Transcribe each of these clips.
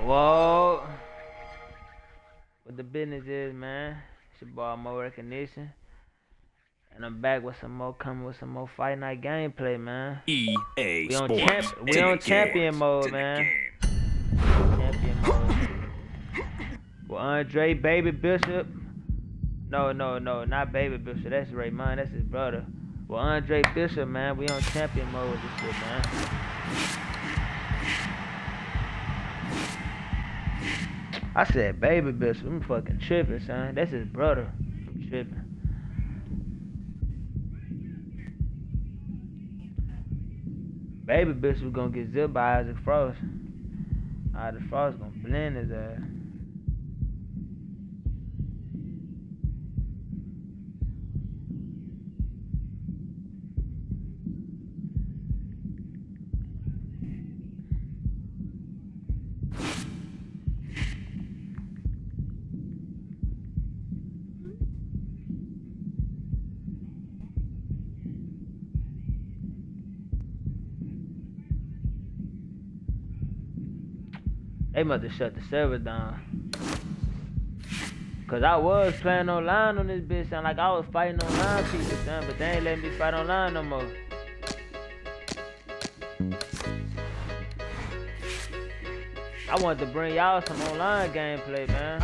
Whoa. What the business is, man? It's your boy More Recognition. And I'm back with some more, coming with some more Fight Night gameplay, man. EA We Sports. on champion mode, man. Champion mode. Well, Andre Baby Bishop. No, not Baby Bishop. That's Raymond. That's his brother. Well, Andre Bishop, man. We on champion mode with this shit, man. I said Baby Bishop. I'm fucking tripping, son. That's his brother. I'm tripping. Baby Bishop gonna get zipped by Isaac Frost. Isaac Frost gonna blend his ass. They must have shut the server down. Cause I was playing online on this bitch, sound like I was fighting online people, son, but they ain't letting me fight online no more. I wanted to bring y'all some online gameplay, man.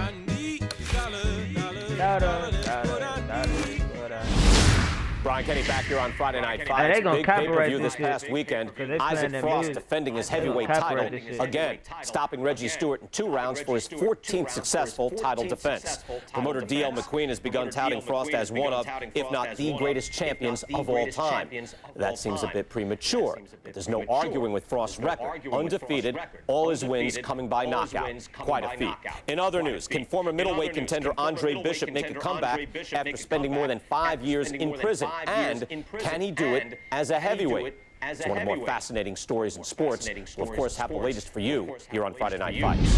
Brian Kenny back here on Friday Night Fights. Hey, they gonna big pay-per-view copyright this this past shit. weekend. They Isaac playing Frost music. defending his They gonna heavyweight copyright title this shit. again, stopping Reggie Stewart in 2 rounds for his 14th successful title defense. Promoter D.L. McQueen has begun touting Frost as one of, if not the greatest champions of all time. That seems a bit premature, but there's no arguing with Frost's record. Undefeated, all his wins coming by knockout. Quite a feat. In other news, can former middleweight contender Andre Bishop make a comeback after spending more than 5 years in prison? And can he do it as a heavyweight? It's one of the more fascinating stories in sports. We'll, of course, have the latest for you here on Friday Night Fights.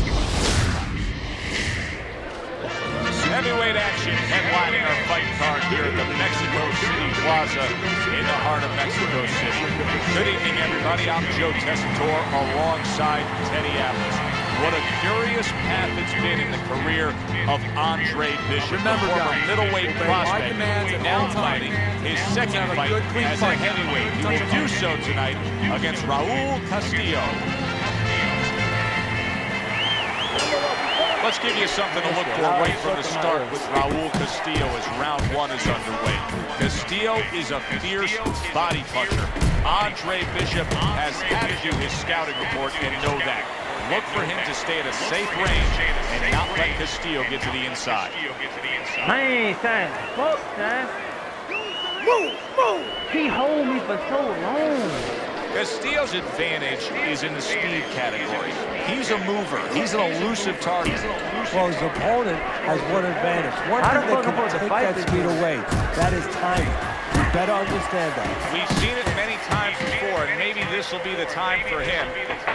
Heavyweight action headlining our fight card here at the Mexico City Plaza in the heart of Mexico City. Good evening, everybody. I'm Joe Tessitore alongside Teddy Atlas. What a curious path it's been in the career of Andre Bishop, Remember, the former guys, middleweight prospect, now fighting his second fight as a heavyweight. He will do so tonight against Raul Castillo. Let's give you something to look for right from the start with Raul Castillo as round 1 is underway. Castillo is a fierce body puncher. Andre Bishop has had to do his scouting report and know that. Look for him to stay at a safe range and not let Castillo get to the inside. Man, son, fuck, son. Move. He hold me for so long. Castillo's advantage is in the speed category. He's a mover. He's an elusive target. Well, his opponent has one advantage. One How thing the that fuck I'm can supposed to take fight that this speed dude? away, that is timing. You better understand that. We've seen it many times before, and maybe this will be the time for him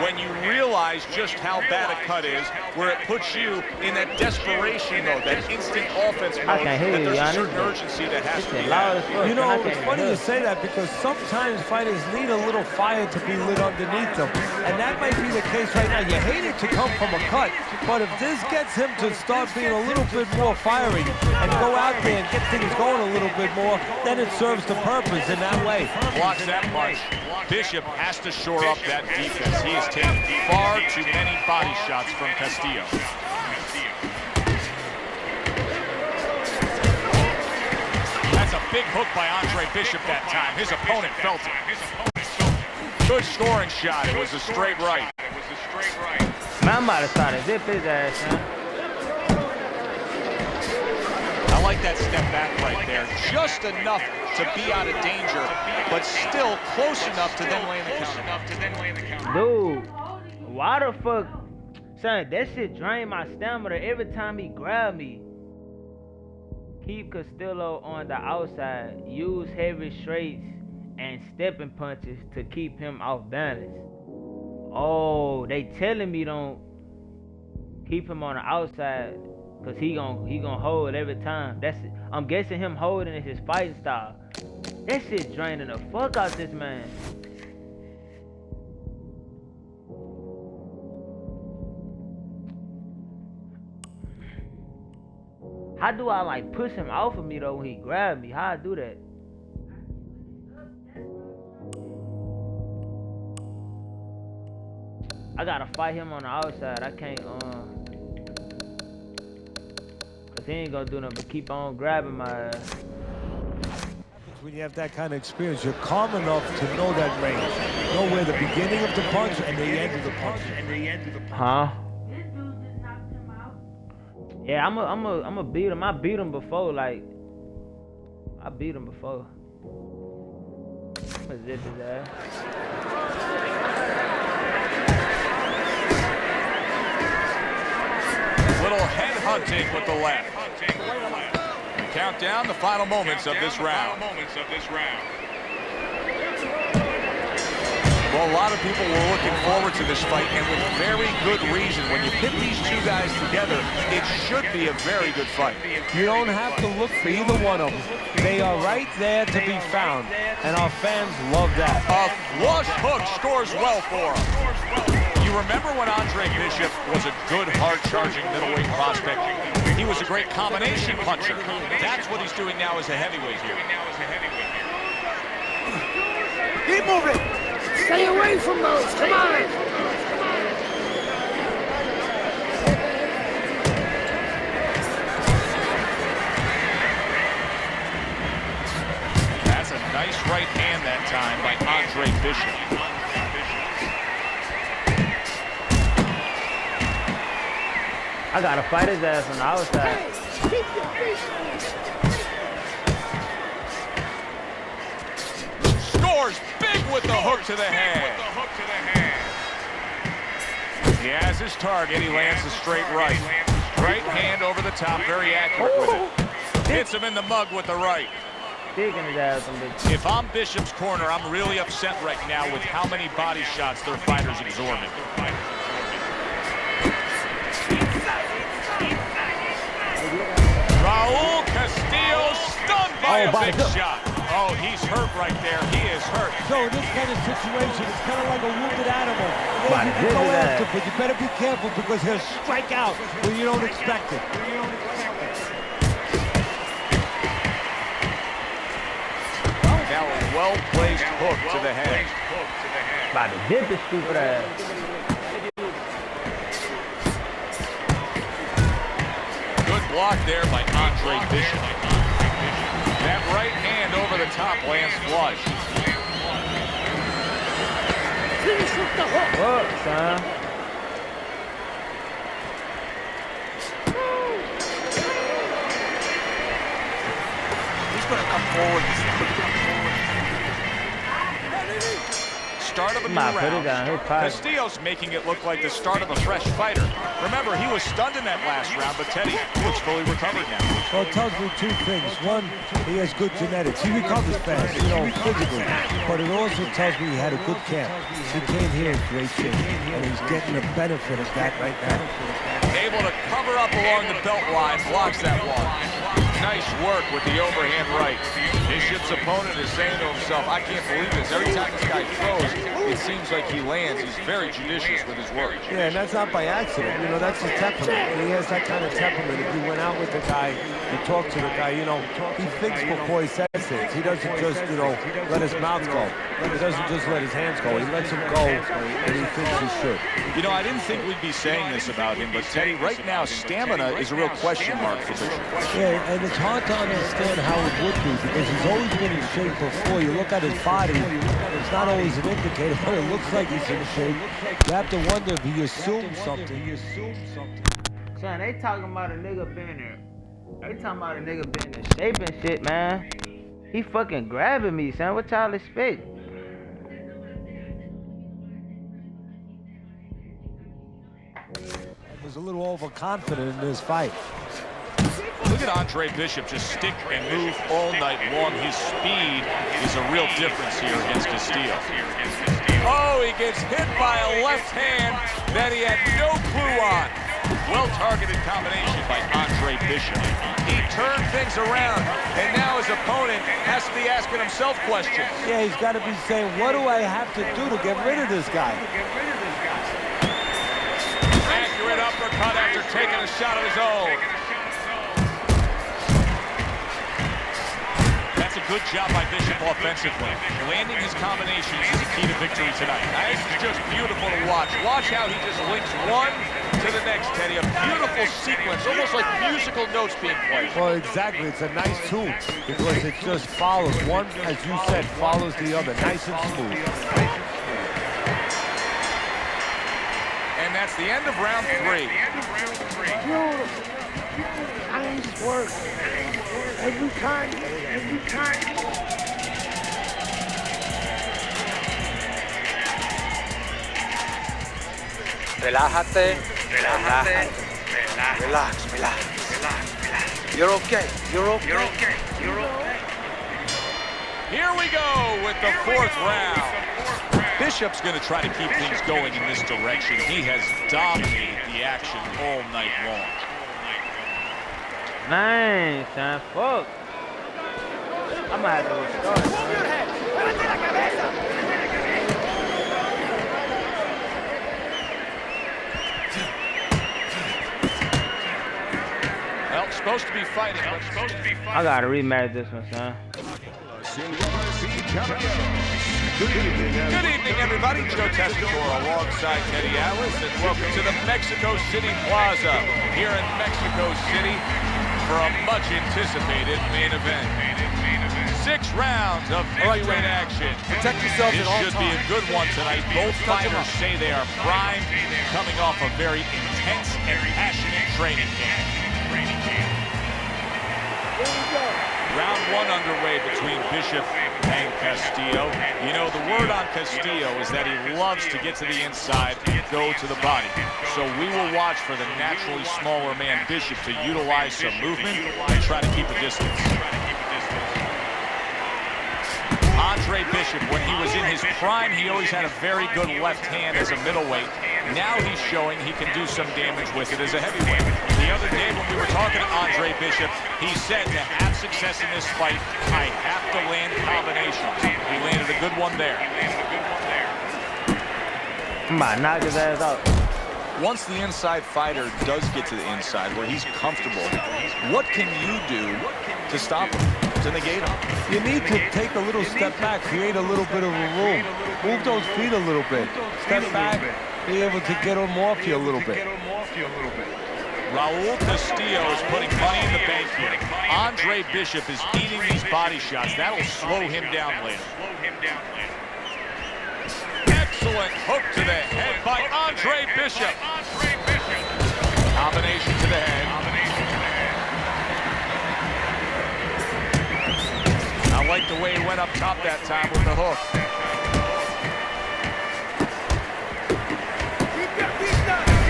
when you realize just how bad a cut is, where it puts you in that desperation mode, that instant offense mode, can't hear that there's you, a Giannis. certain urgency that has to be Loud as had. fuck. You know, I it's can't funny hear. you say that because sometimes fighters need a little fire to be lit underneath them. And that might be the case right now. You hate it to come from a cut, but if this gets him to start being a little bit more fiery and go out there and get things going a little bit more, then it serves the purpose in that way. Blocks that punch. Bishop has to shore up that defense. He has taken far too many body shots from Castillo. That's a big hook by Andre Bishop that time. His opponent felt it. Good scoring shot. It was a straight right. Man, I'm about to start to zip his ass, man. I like that step back right there. Just enough to be out of danger, but still close enough to then land the counter. Dude, why the fuck? Son, that shit drained my stamina every time he grabbed me. Keep Castillo on the outside. Use heavy straights and stepping punches to keep him off balance. Oh, they telling me don't keep him on the outside because he gon' hold every time. That's it. I'm guessing him holding is his fighting style. That shit draining the fuck out this man. How do I like push him off of me though when he grabbed me? How I do that? I gotta fight him on the outside. I can't cause he ain't gonna do nothing but keep on grabbing my ass. When you have that kind of experience, you're calm enough to know that range. Know where the beginning of the punch and the end of the punch. Huh? Yeah, I'm a beat him. I beat him before, like I beat him before. I'ma zip his ass. Little head hunting with the left. Count down the final moments of this round. Well, a lot of people were looking forward to this fight, and with very good reason. When you pit these two guys together, it should be a very good fight. You don't have to look for either one of them. They are right there to be found, and our fans love that. A flush hook scores well for him. You remember when Andre Bishop was a good, hard-charging middleweight prospect? He was a great combination puncher. That's what he's doing now as a heavyweight here. Keep moving! Stay away from those, come on! That's a nice right hand that time by Andre Bishop. I gotta fight his ass on the outside. Keep your feet. Scores big with the hook to the head. He has his target. He lands a straight right. Right hand over the top, very accurate with it. Hits him in the mug with the right. Digging his ass on this. If I'm Bishop's corner, I'm really upset right now with how many body shots their fighters absorbing. Raul Castillo stunned by a big shot. Oh, he's hurt right there. He is hurt. So in this kind of situation, it's kind of like a wounded animal. Yeah, you can go after, but you better be careful because he'll strike out when you don't expect it. Now a well-placed hook to the head. About to dip his stupid ass. Good block there by Andre Bishop. That right hand over the top lands flush. Finish with the hook. Look, son. He's gonna come forward. Start of a new Put it round. down. His pocket. Castillo's making it look like the start of a fresh fighter. Remember, he was stunned in that last round, but Teddy looks fully recovered now. Well, it tells me two things. One, he has good genetics. He recovers fast, physically. But it also tells me he had a good camp. He came here in great shape, and he's getting the benefit of that right now. Able to cover up along the belt line, blocks that one. Nice work with the overhand right. Bishop's opponent is saying to himself, I can't believe this. Every time this guy throws, it seems like he lands. He's very judicious with his work. Yeah, and that's not by accident. That's his temperament. He has that kind of temperament. If you went out with the guy, you talk to the guy, he thinks before he says things. He doesn't just, let his mouth go. He doesn't just let his hands go. He lets them go when he thinks he should. I didn't think we'd be saying this about him, but Teddy, right now, stamina is a real question mark for Bishop. Yeah, and it's hard to understand how it would be because he's always been in shape before. You look at his body, it's not always an indicator, but it looks like he's in shape. You have to wonder if he assumed something. Son, they talking about a nigga being there. They talking about a nigga being in shape and shit, man. He fucking grabbing me, son. What y'all expect? He was a little overconfident in this fight. Look at Andre Bishop just stick and move all night long. His speed is a real difference here against Castillo. Oh, he gets hit by a left hand that he had no clue on. Well-targeted combination by Andre Bishop. He turned things around, and now his opponent has to be asking himself questions. Yeah, he's got to be saying, what do I have to do to get rid of this guy? Accurate uppercut after taking a shot of his own. Good job by Bishop offensively. Landing his combinations is the key to victory tonight. This is just beautiful to watch. Watch how he just links one to the next, Teddy. A beautiful sequence, almost like musical notes being played. Well, exactly. It's a nice tune because it just follows. One, as you said, follows the other. Nice and smooth. And that's the end of round 3. Beautiful. Nice work. Every time. Relájate. Relax. You're okay. Here we go with the 4th round. Bishop's going to try to keep things going in this direction. He has dominated the action all night long. Nice, son. Fuck. I'm gonna have to restart. Well, supposed to be fighting. I gotta rematch this one, son. Good evening, everybody. Joe Tessitore alongside Teddy Atlas, and welcome to the Mexico City Plaza here in Mexico City for a much-anticipated main event. 6 rounds of heavyweight action. Protect yourselves This at all should be a times. good one tonight. Both fighters say they are primed, coming off a very intense and passionate training camp. Round 1 underway between Bishop and Castillo. You know, the word on Castillo is that he loves to get to the inside and go to the body. So we will watch for the naturally smaller man Bishop to utilize some movement and try to keep a distance. Andre Bishop, when he was in his prime, he always had a very good left hand as a middleweight. Now he's showing he can do some damage with it as a heavyweight. The other day when we were talking to Andre Bishop, he said to have success in this fight, I have to land combinations. He landed a good one there. I'm about to knock his ass out. Once the inside fighter does get to the inside where he's comfortable, what can you do to stop him, to negate him? You need to take a little step back, create a little bit of a room. Move those feet a little bit. Step back, be able to get them off you a little bit. Raul Castillo is putting money in the bank here. Andre Bishop is eating these body shots. That'll slow him down later. Excellent hook to the head by Andre Bishop. Combination to the head. I like the way he went up top that time with the hook.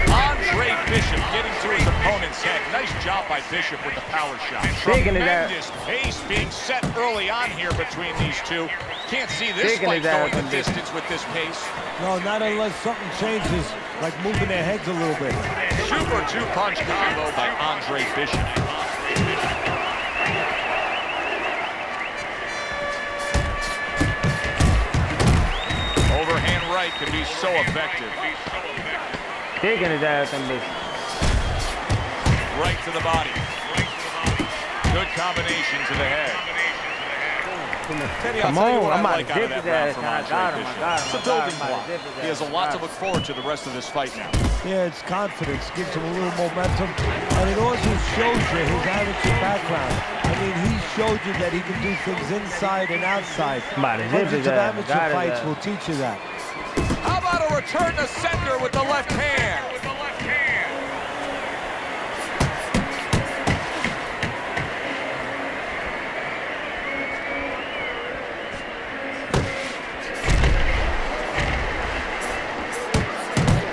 Andre Bishop getting to his opponent's head. Nice job by Bishop with the power shot. Tremendous pace being set early on here between these two. Can't see this fight going the distance with this pace. No, not unless something changes, like moving their heads a little bit. Super 2-punch combo by Andre Bishop. Overhand right can be so effective. Taking his ass on this. Right to the body. Good combination to the head. Teddy, I'll tell you what I like out of that round from Andre Bishop. It's a building block. He has a lot to look forward to the rest of this fight now. Yeah, it's confidence, gives him a little momentum, and it also shows you his amateur background. I mean, he showed you that he can do things inside and outside. Hundreds of amateur fights will teach you that. How about a return to center with the left hand?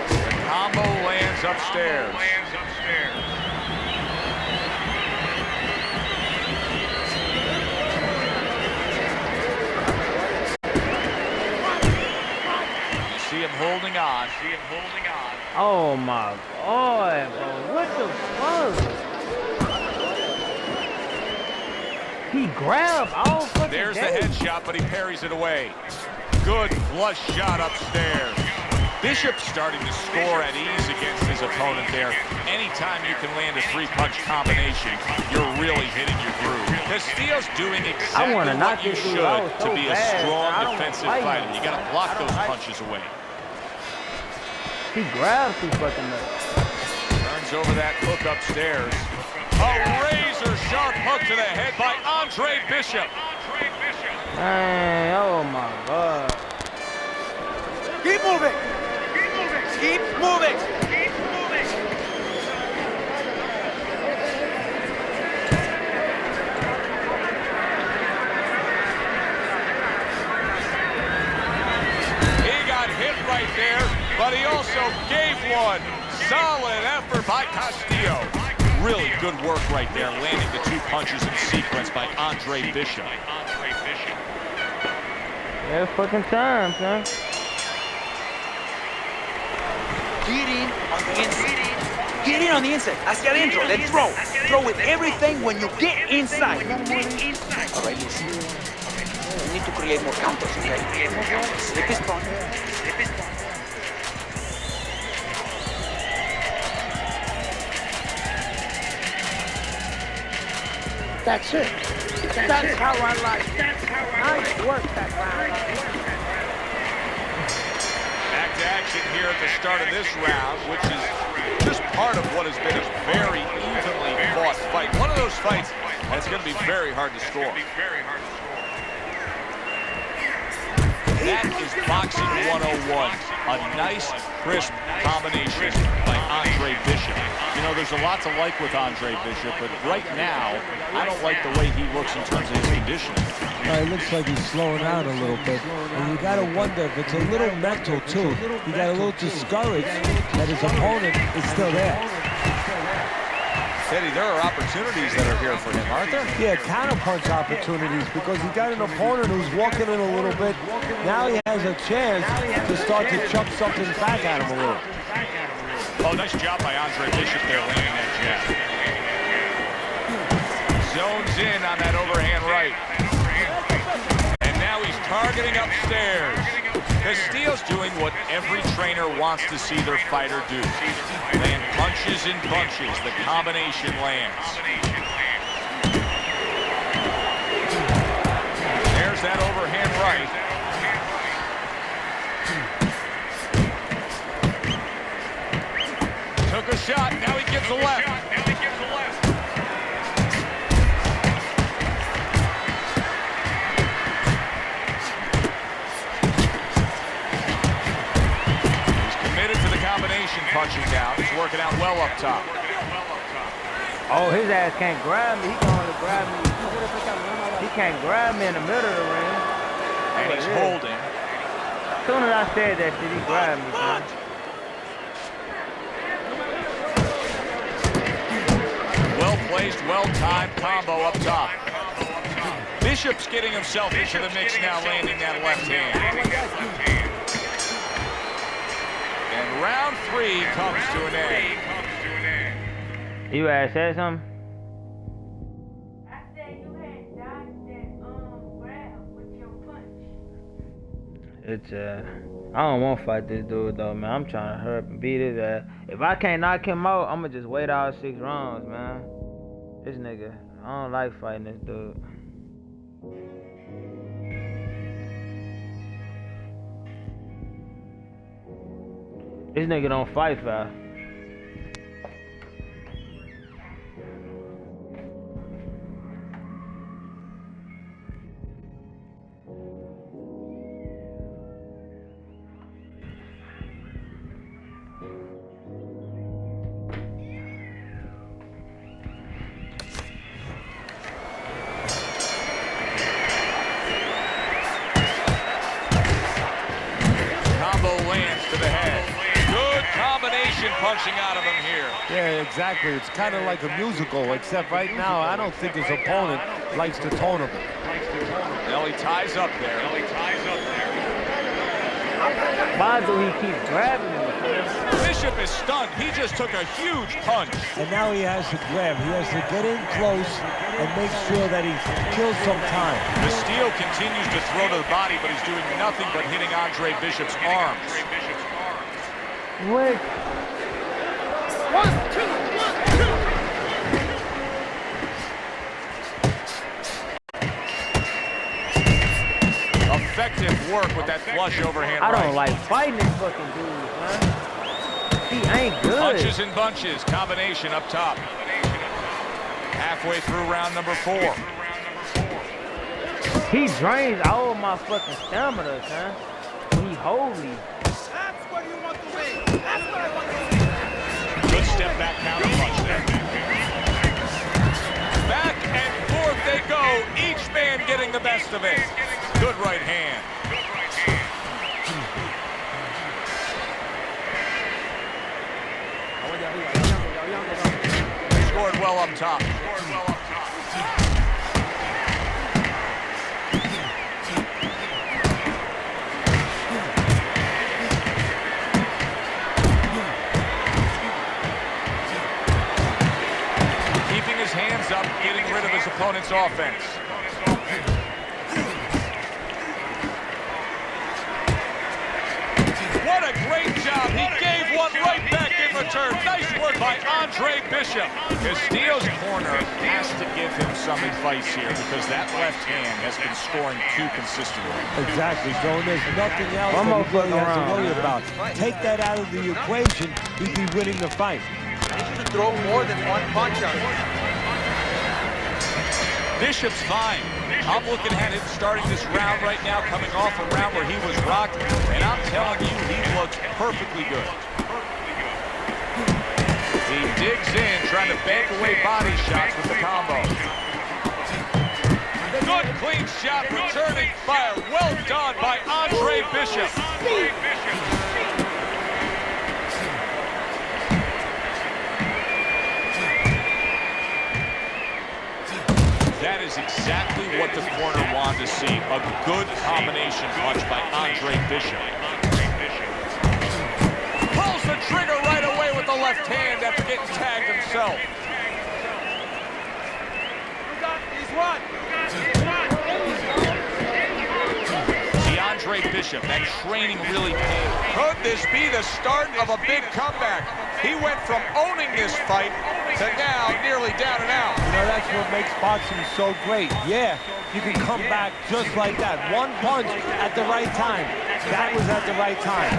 The combo lands upstairs. See him holding on. Oh my God, bro. What the fuck? He grabbed all fucking There's the day. headshot, but he parries it away. Good flush shot upstairs. Bishop's starting to score at ease against his opponent there. Anytime you can land a three-punch combination, you're really hitting your groove. Castillo's doing exactly what you should to be a strong defensive fighter. You got to block those punches away. He grabs too fucking much. Turns over that hook upstairs. A razor-sharp hook to the head by Andre Bishop. Man, oh my God. Keep moving. Keep moving. Keep moving. He got hit right there, but he also gave one. Solid effort by Castillo. Really good work right there, landing the two punches in sequence by Andre Bishop. Yeah, fucking time, son. Get in on the inside. Get in on the inside. Hacia adentro. Let's throw. Throw with everything when you get inside. All right, listen. We need to create more counters, okay? Slip is strong. Slip is strong. That's it. That's how I like it. Nice work that round. Back to action here at the start of this round, which is just part of what has been a very evenly fought fight. One of those fights that's going to be very hard to score. That is boxing 101. A nice, crisp combination by Andre Bishop. You know, there's a lot to like with Andre Bishop, but right now, I don't like the way he looks in terms of his conditioning. It looks like he's slowing down a little bit. And you got to wonder if it's a little mental, too. He got a little discouraged that his opponent is still there. Teddy, there are opportunities that are here for him, aren't there? Yeah, counterpunch opportunities, because he got an opponent who's walking in a little bit. Now he has a chance to start to chuck something back at him a little. Oh, nice job by Andre Bishop there, landing that jab. Zones in on that overhand right. And now he's targeting upstairs. Castillo's doing what every trainer wants to see their fighter do. Land punches and bunches. The combination lands. There's that overhand right. Took a shot. Now he gets a left. Combination punching down. He's working out well up top. Oh, his ass can't grab me. He can only grab me. He can't grab me in the middle of the ring. And he's holding. As soon as I said that shit, he grabbed me, son. Well placed, well timed combo up top. Bishop's getting himself into the mix now, landing that left hand. And round 3 comes to an end. You guys said something? I said you had dodged that grab with your punch. It's I don't want to fight this dude though, man. I'm trying to hurry up and beat his ass. If I can't knock him out, I'ma just wait out 6 rounds, man. This nigga, I don't like fighting this dude. This nigga don't fight fast. Punching out of him here. Yeah, exactly. It's kind of like a musical, except right now, I don't think his opponent likes to tone him. Well, he ties up there. Why do he keep grabbing him? Bishop is stunned. He just took a huge punch. And now he has to grab. He has to get in close and make sure that he kills some time. Castillo continues to throw to the body, but he's doing nothing but hitting Andre Bishop's arms. What? Effective work with that flush overhand I right. don't like fighting this fucking dude, man. He ain't good. Punches and bunches, combination up top. Halfway through round number 4. He drains all of my fucking stamina, son. When he hold me. Good step back counter punch there. Back and forth they go, each man getting the best of it. Good right hand. Scored well up top. Keeping his hands up, getting rid of his opponent's offense. What a great job. He gave one right back in return. Nice work by Andre Bishop. Castillo's corner has to give him some advice here because that left hand has been scoring too consistently. Exactly, so there's nothing else One that more he really fucking has to round, worry man. about. Take that out of the equation, he'd be winning the fight. He should throw more than one punch on him. Bishop's fine. I'm looking at him starting this round right now, coming off a round where he was rocked, and I'm telling you, he looks perfectly good. He digs in, trying to bank away body shots with the combo. Good clean shot, returning fire. Well done by Andre Bishop. That is exactly what the corner wanted to see. A good combination punch by Andre Bishop. Pulls the trigger right away with the left hand after getting tagged himself. See, Andre Bishop, that training really paid. Could this be the start of a big comeback? He went from owning this fight to now nearly down and out. You know, that's what makes boxing so great. Yeah, you can come back just like that. One punch at the right time. That was at the right time.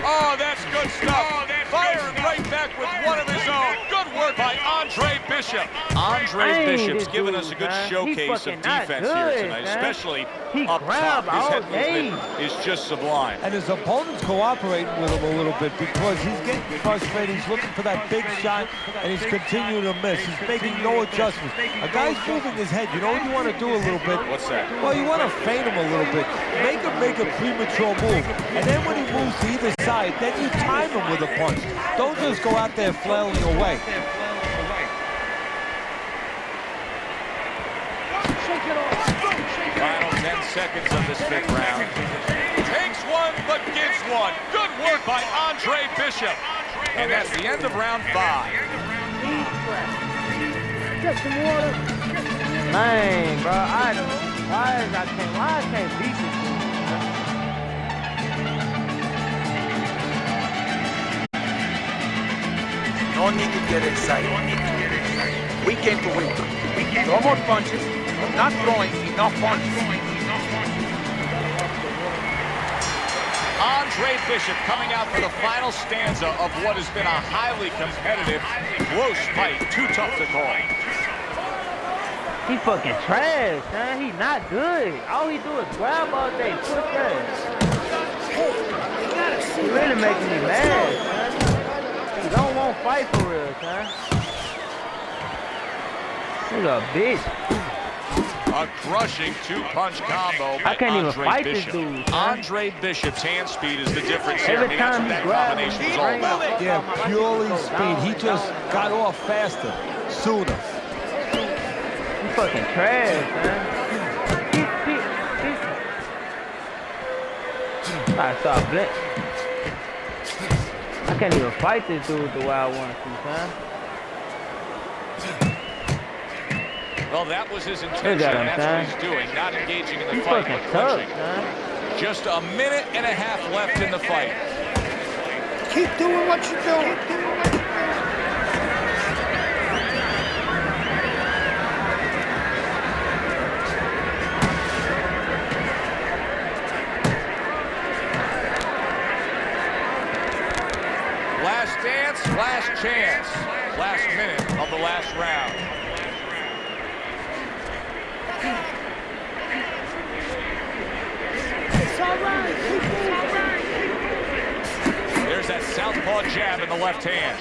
Oh, that's good stuff. Firing right back with one of his own. Good work by Andre Bishop. Andre Bishop's given us a good showcase of defense here tonight, especially up top. His head movement is just sublime. And his opponent's cooperating with him a little bit because he's getting frustrated. He's looking for that big shot, and he's continuing to miss. He's making no adjustments. A guy's moving his head. You know what you want to do a little bit? What's that? Well, you want to feint him a little bit. Make him make a premature move. And then when he moves to either side, then you time him with a punch. Don't just go out there flailing away. Final 10 seconds of this 5th round. Takes one, but gives one. Good work by Andre Bishop. And that's the end of round 5. Man, bro, I don't. Why I can't beat this dude? No need to get inside. We came to win. Throw more punches, but not throwing enough punches. Andre Bishop coming out for the final stanza of what has been a highly competitive, close fight. Too tough to call. He fucking trash, man. He not good. All he do is grab all day, push ass. He really making me mad, man. He don't want to fight for real, man. He's a bitch. A crushing 2-punch combo by I can't even Andre fight Bishop. this dude, man. Andre Bishop's hand speed is the difference here. Every time he That's grabs what me, that he combination is all brings about. up Yeah, my purely goes speed. down, He just got off faster, sooner. He fucking trash, man. I start blitz. I can't even fight this dude the way I want to, man. The Well, that was his Look intention. at him, That's son. what he's doing, not engaging in the He's fight, fucking but tough, punching. son. Just a minute and a half left in the fight. Keep doing what you're doing. Last dance, last chance. Last minute of the last round. It's all right. There's that southpaw jab in the left hand.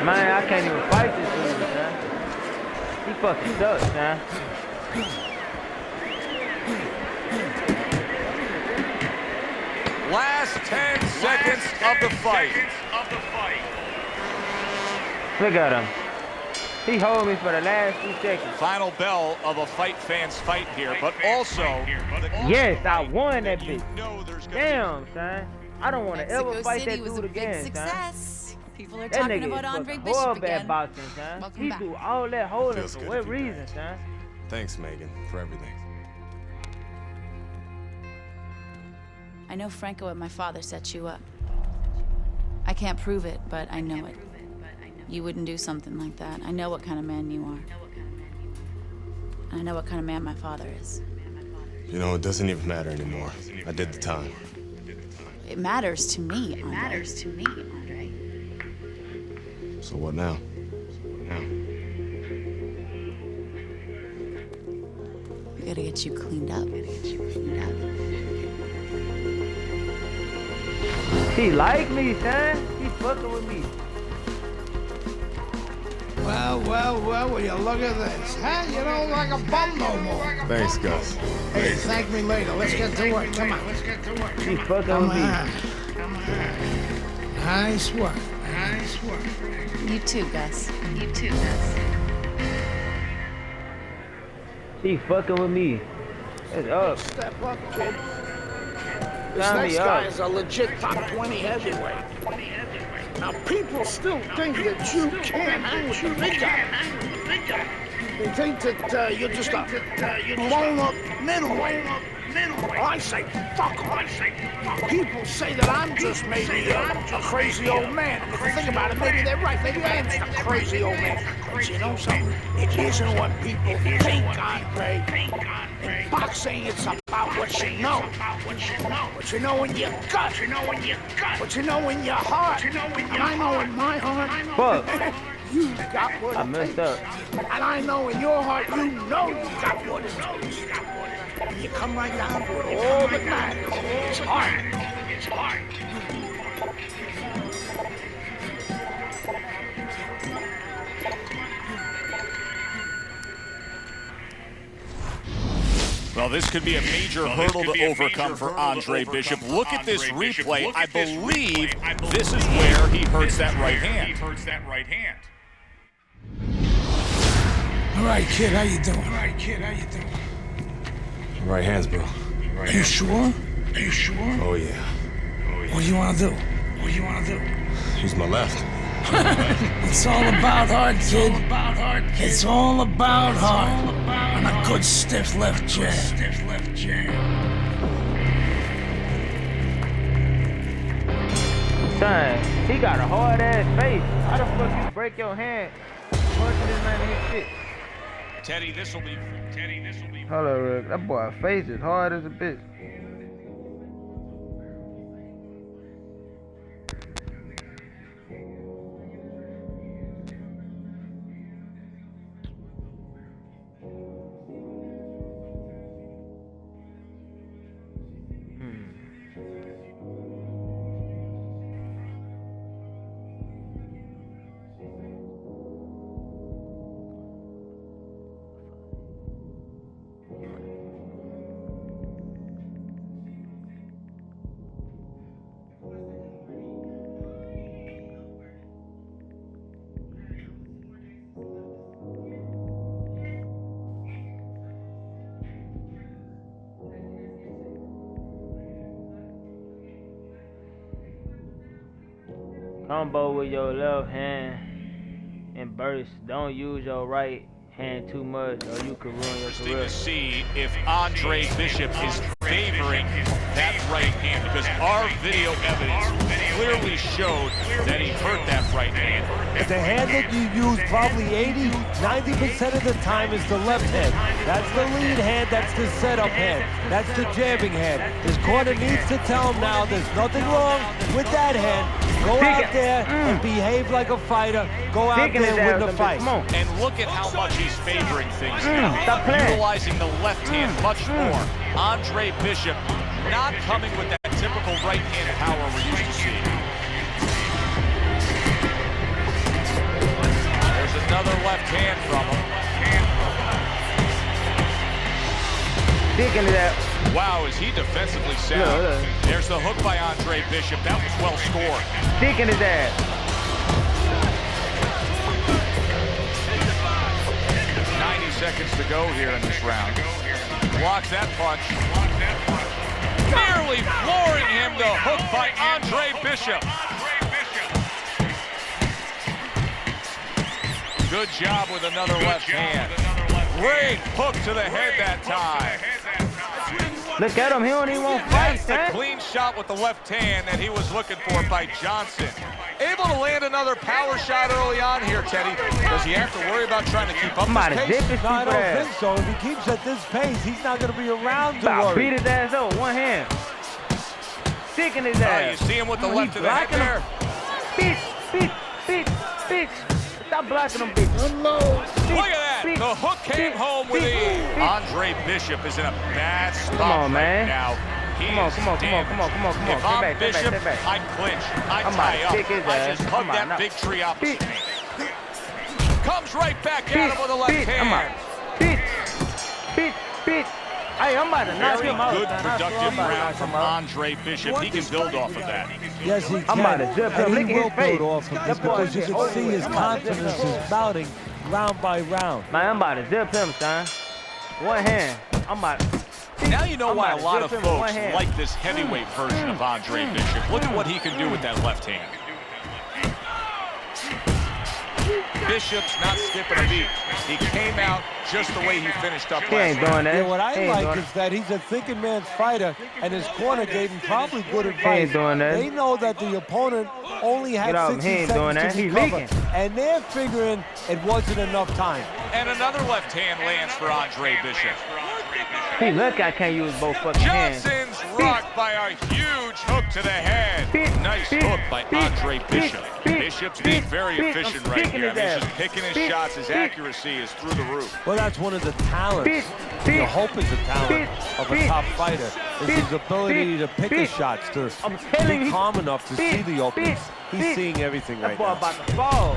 Man, I can't even fight this dude, man. He fucking sucks, man. Last 10 seconds of the fight. Look at him. He hold me for the last 2 seconds. Final bell of a fight fan's fight here, but also... Yes, I won that bitch. know there's gonna Damn, son. I don't want to Mexico ever fight City that was dude a big again, son. success. People are That talking nigga about is Andre fucking Bishop horrible again. at boxing, son. Welcome He back. do all that holding Feels for good what to be reason, back. son? Thanks, Megan, for everything. I know Franco and my father set you up. I can't prove it, but I know it. You wouldn't do something like that. I know what kind of man you are. And I know what kind of man my father is. You know, it doesn't even matter anymore. I did the time. It matters to me, Andre. So what now? We gotta get you cleaned up. He like me, son. He fucking with me. Well, will you look at this? Huh? You don't like a bum no more. Thanks, Gus. Hey, thank me later. Let's get to work. Come on. He fucking Come with me. on. Nice work. You too, Gus. He fucking with me. It's up. Step up, kid. This Sign next me guy up. is a legit top 20 heavyweight. Now, people still think that you can't hang with the big guy. They think that you're just a blown-up middleweight. Well, I say, fuck them. People say that I'm just maybe a crazy old man. If you think about it, maybe they're right. Maybe I am just a crazy old man. But you know something? It isn't what people think, Andre. In boxing, it's about what you know. What you know in your gut. What you know in your heart. And I know in my heart. Fuck. You got what I it messed takes. up. And I know in your heart, you know you got what it takes. And you come right down to it. All that matters. It's hard. Well, this could be a major hurdle to overcome for Andre Bishop. Look at this replay. I believe this is where he hurts that right hand. All right, kid, how you doing? Right hands, bro. Are you sure? Oh, yeah. What do you want to do? Use my left. It's all about heart, kid. It's all about heart. And a good stiff left jab. Son, he got a hard ass face. How the fuck you break your hand? Punching this man in his shit. Teddy, this will be. Hold on, Rick. That boy face is hard as a bitch. Combo with your left hand and burst. Don't use your right hand too much or you could ruin your Interesting career. to see if Andre Bishop is favoring that right hand, because our video evidence clearly showed that he hurt that right hand. The hand that you use probably 90% of the time is the left hand. That's the lead hand, that's the setup hand, that's the jabbing hand. His corner needs to tell him now there's nothing wrong with that hand. Go out there and behave like a fighter. Go out there and win the fight. And look at how much he's favoring things now. Utilizing the left hand much more. Andre Bishop not coming with that typical right hand power we're used to seeing. There's another left hand from him. Digging it out. Wow, is he defensively sound? There's the hook by Andre Bishop. That was well scored. Digging his ass. 90 seconds to go here in this round. Blocks that punch. Nearly flooring him. The hook by Andre Bishop. Good job with another left hand. Great hook to the head that time. Look at him, he don't even want to fight. That's the clean shot with the left hand that he was looking for by Johnson. Able to land another power shot early on here, Teddy. Does he have to worry about trying to keep up this pace? No, I don't think so. If he keeps at this pace, he's not going to be around to worry. Beat his ass up with one hand. Sticking his ass. You see him with the left to the head there? Bitch. Stop blocking him, bitch. Look at that. The hook came home with ease. Andre Bishop is in a bad spot right now. Come on. If I'm Bishop, I clinch. I tie up. I just hug that big tree opposite me. Comes right back at him with a left hand. Bitch. Hey, I'm about to knock him out. Very good, productive round from Andre Bishop. He can build off of that. Yes, he can. I'm about to zip him. And he will build off of this because you can see his confidence is mounting round by round. Man, I'm about to zip him, son. One hand. I'm about to... Now you know why a lot of folks like this heavyweight version of Andre Bishop. Look at what he can do with that left hand. Bishop's not skipping a beat. He came out just the way he finished up last ain't doing that. Yeah, what I like is that he's a thinking man's fighter, and his corner gave him probably good advice. He ain't doing that. They know that the opponent only had 60 seconds to recover, and they're figuring it wasn't enough time. And another left hand lands for Andre Bishop. Hey, look, I can't use both fucking hands. Johnson's rocked by a huge hook to the head. Nice hook by Andre Bishop. Bishop's being very efficient right here. I mean, he's just picking his shots. His accuracy is through the roof. Well, that's one of the talents. You hope is a talent of a top fighter. Is his ability to pick his shots, to be calm enough to see the openings. He's seeing everything right now. About to fall.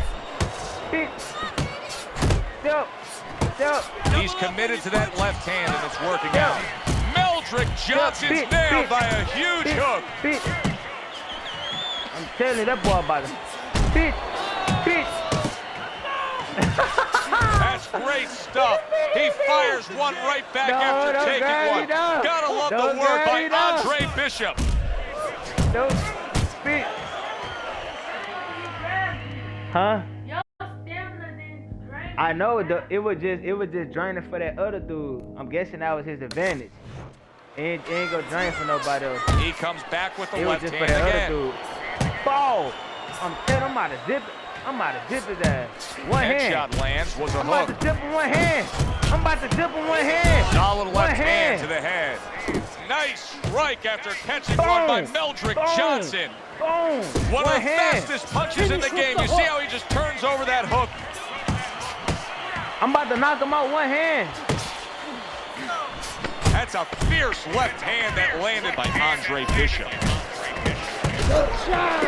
He's committed to that left hand, and it's working out. Meldrick Johnson's nailed by a huge hook. I'm telling you, that boy about to... That's great stuff. He fires one right back after taking one. Gotta love the work by Andre Bishop. Huh? I know it was just draining for that other dude. I'm guessing that was his advantage. It ain't gonna drain for nobody else. He comes back with the it left was just hand for that again. Other dude. Ball. I'm telling him, I'm about to zip his ass. One hand. Headshot lands was a I'm hook. about to zip him one hand. I'm about to zip him one hand. Solid left hand to the head. Nice strike after catching one by Meldrick Johnson. Boom. One of the fastest punches in the game. You see how he just turns over that hook? I'm about to knock him out one hand. That's a fierce left hand that landed by Andre Bishop. Good shot.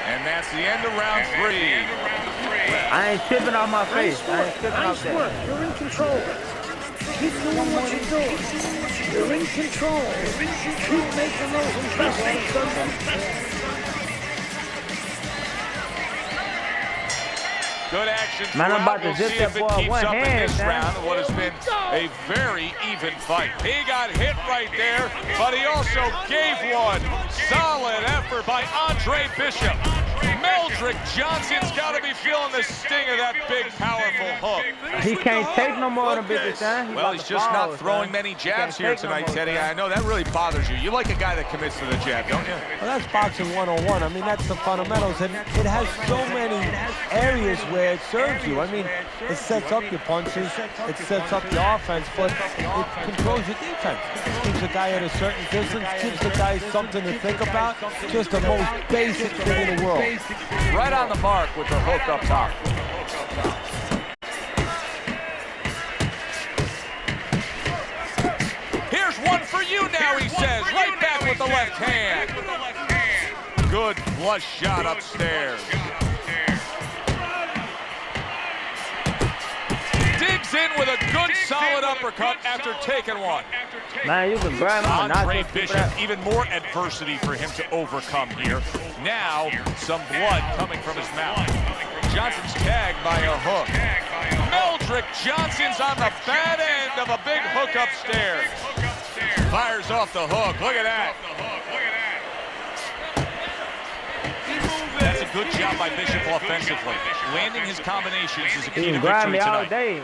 And that's the end of round 3. I ain't tipping off my face. I ain't tipping off that. Work. You're in control. Keep doing what you're doing. You're in control. Keep making those investments. Good action Man, I'm about throughout. to We'll zip see that if it boy keeps one up in hand, this man. round in what has been a very even fight. He got hit right there, but he also gave one. Solid effort by Andre Bishop. Meldrick Johnson's got to be feeling the sting of that big, powerful hook. He can't take no more than Bishop, son. Well, he's just not throwing many jabs here tonight, Teddy. I know that really bothers you. You like a guy that commits to the jab, don't you? Well, that's boxing 101. I mean, that's the fundamentals, and it has so many areas where it serves you. I mean, it sets up your punches, it sets up your offense, but it controls your defense. It keeps the guy at a certain distance, gives the guy something to think about. Just the most basic thing in the world. Right on the mark with the hook up top. Here's one for you now, he says. Right back with the left hand. Good flush shot upstairs. Digs in with a good solid uppercut after taking one. Man, you can grab him and knock Andre him Bishop, even more adversity for him to overcome here. Now, some blood coming from his mouth. Johnson's tagged by a hook. Meldrick Johnson's on the bad end of a big hook upstairs. Fires off the hook. Look at that. That's a good job by Bishop offensively. Landing his combinations is a key to You can grab victory me all tonight. day.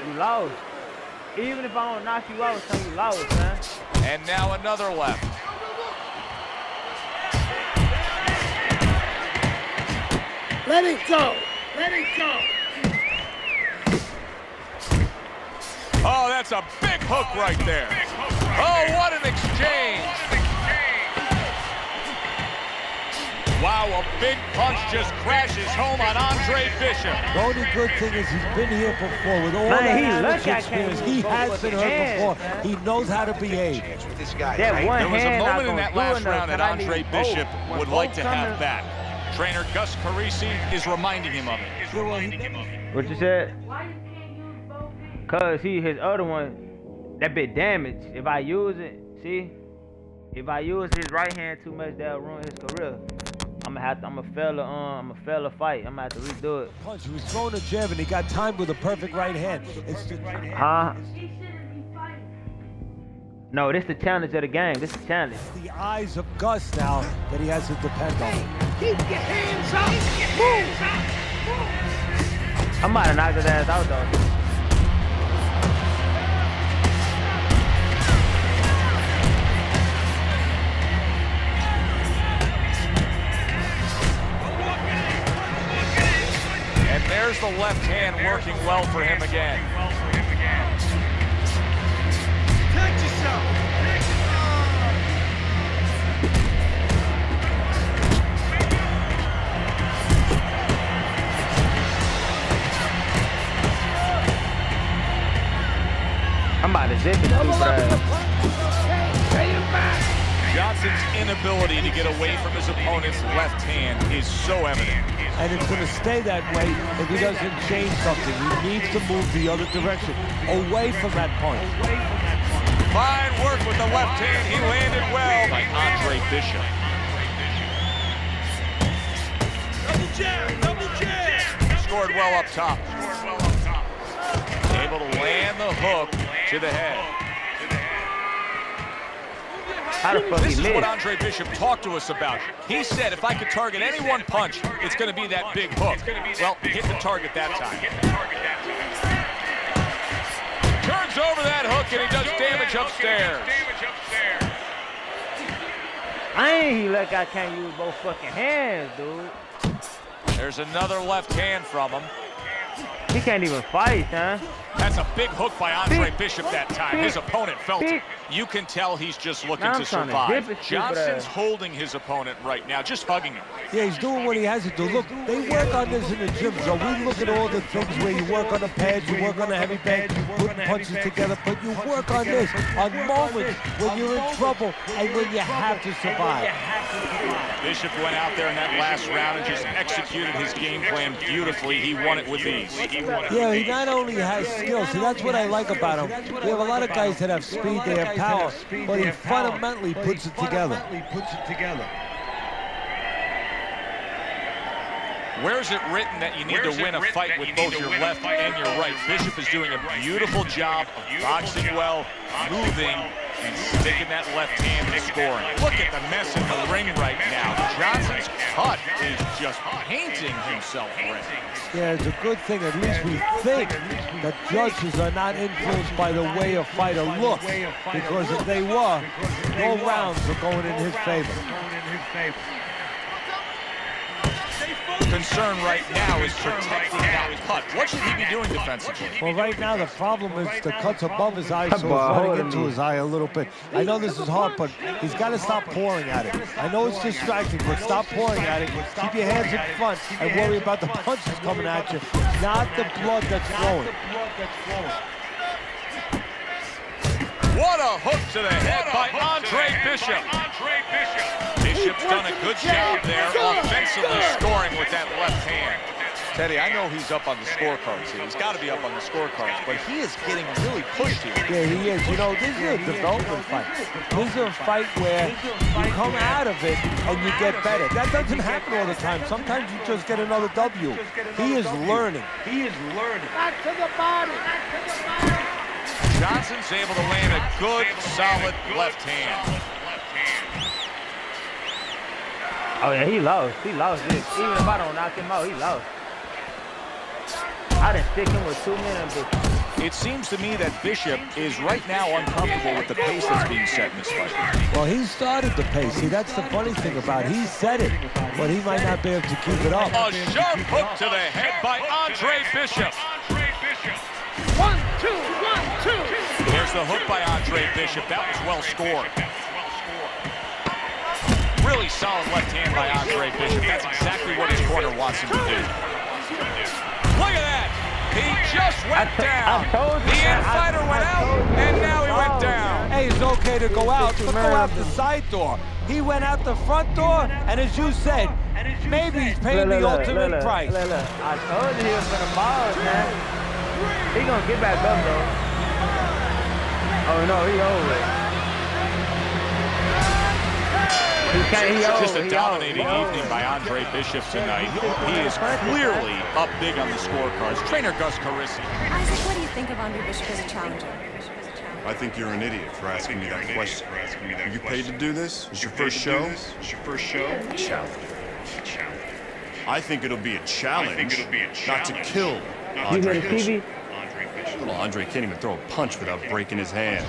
You lost. Even if I don't knock you out, son, you lost, man. And now another left. Let it go. Let it go. Oh, that's a big hook right there. Oh, what an exchange. Wow, a big punch just crashes home on Andre Bishop. The only good thing is he's been here before with all Man, that he amateur look at experience. King He Louis has with been the hurt hands, before. man. He knows how to behave. With this guy, That right? one There was a hand not moment in gonna that do last enough, round that son. I need Andre both. Bishop When would like both to come have in- back. Trainer Gus Carisi is reminding him of it. What you said? Why you can't use both hands? Cause his other one, that bit damaged. If I use it, see? If I use his right hand too much, that'll ruin his career. I'ma fail a fight. I'ma have to redo it. Punch. He was throwing a jab and he got timed with a perfect right hand. It's just, Huh? He shouldn't be fighting. No, this the challenge of the game. This the challenge. the eyes of Gus now that he has to depend on. Keep your hands up. Move. I might have knocked his ass out though. And there's the left hand working well for him again. I'm about to zip it. Johnson's inability to get away from his opponent's left hand is so evident. And it's going to stay that way if he doesn't change something. He needs to move the other direction, away from that punch. Fine work with the left hand. He landed well by Andre Bishop. Scored well up top. Able to land the hook to the head. How the fuck This he is what missed? Andre Bishop talked to us about. He said if I could target any one punch, it's going to be that big hook. Well, hit the target that time. Turns over that hook and he does damage upstairs. I ain't like I can't use both fucking hands, dude. There's another left hand from him. He can't even fight, huh? That's a big hook by Andre Big, Bishop that time. His opponent felt it. You can tell he's just looking Now to I'm trying to survive. dip it, stupid Johnson's ass. holding his opponent right now, just hugging him. Yeah, he's doing what he has to do. Look, they work on this in the gym, so we look at all the things where you work on the pads, you work on the heavy bag, you put punches together, but you work on this, on moments when you're in trouble and when you have to survive. Bishop went out there in that last round and just executed his game plan beautifully. He won it with ease. Yeah, he not only has skills, see, that's what I like about him. We have a lot of guys that have speed, they have power, but he fundamentally puts it together. Where's it written that you need to win a fight with both your left and your right? Bishop is doing a beautiful job of boxing well, moving, and sticking that left hand and scoring. Look at the mess in the ring right now. Johnson's cut is just painting himself red. Yeah, it's a good thing. At least we think that judges are not influenced by the way a fighter looks. Because if they were, no rounds are going in his favor. Concern right now is protecting that cut. What should he be doing defensively? Well, right now the problem is the cut's above his eye, so it's running into his eye a little bit. I know this is hard, but he's got to stop pouring at it. I know it's distracting, but stop pouring at it. Keep your hands in front and worry about the punches coming at you, not the blood that's flowing. What a hook to the head by Andre Bishop. Bishop's done a good job there offensively scoring with that left hand. Teddy, I know he's up on the scorecards here. He's got to be up on the scorecards, but he is getting really pushed here. Yeah, he is. You know, this is a development fight. This is a fight where you come out of it and you get better. That doesn't happen all the time. Sometimes you just get another W. He is learning. Back to the body. Johnson's able to land a good, solid left hand. Oh yeah, he lost. He lost this. Even if I don't knock him out, he lost. I done stick him with 2 minutes. It seems to me that Bishop is right now uncomfortable with the pace that's being set in this fight. Well, he started the pace. See, that's the funny thing about it. He said it, but he might not be able to keep it up. A sharp hook to the head by Andre Bishop. 1, 2, 1, 2. There's the hook by Andre Bishop. That was well scored. Really solid left hand by Andre Bishop. That's exactly what his corner wants him to do. Look at that. He just went down. The infighter went out, and now he went down. Hey, it's okay to go out, but go out the side door. He went out the front door, and as you said, maybe he's paying the ultimate price. I told you he was gonna ball, man. He gonna get back up, though. Oh, no, he over it. Just a dominating evening by Andre Bishop tonight. He is clearly up big on the scorecards. Trainer Gus Carisi. Isaac, what do you think of Andre Bishop as a challenger? I think you're an idiot for asking me that question. Are you paid to do this? Is your first show? Challenge. I think it'll be a challenge, not to kill Andre Bishop. Well, Andre can't even throw a punch without breaking his hand.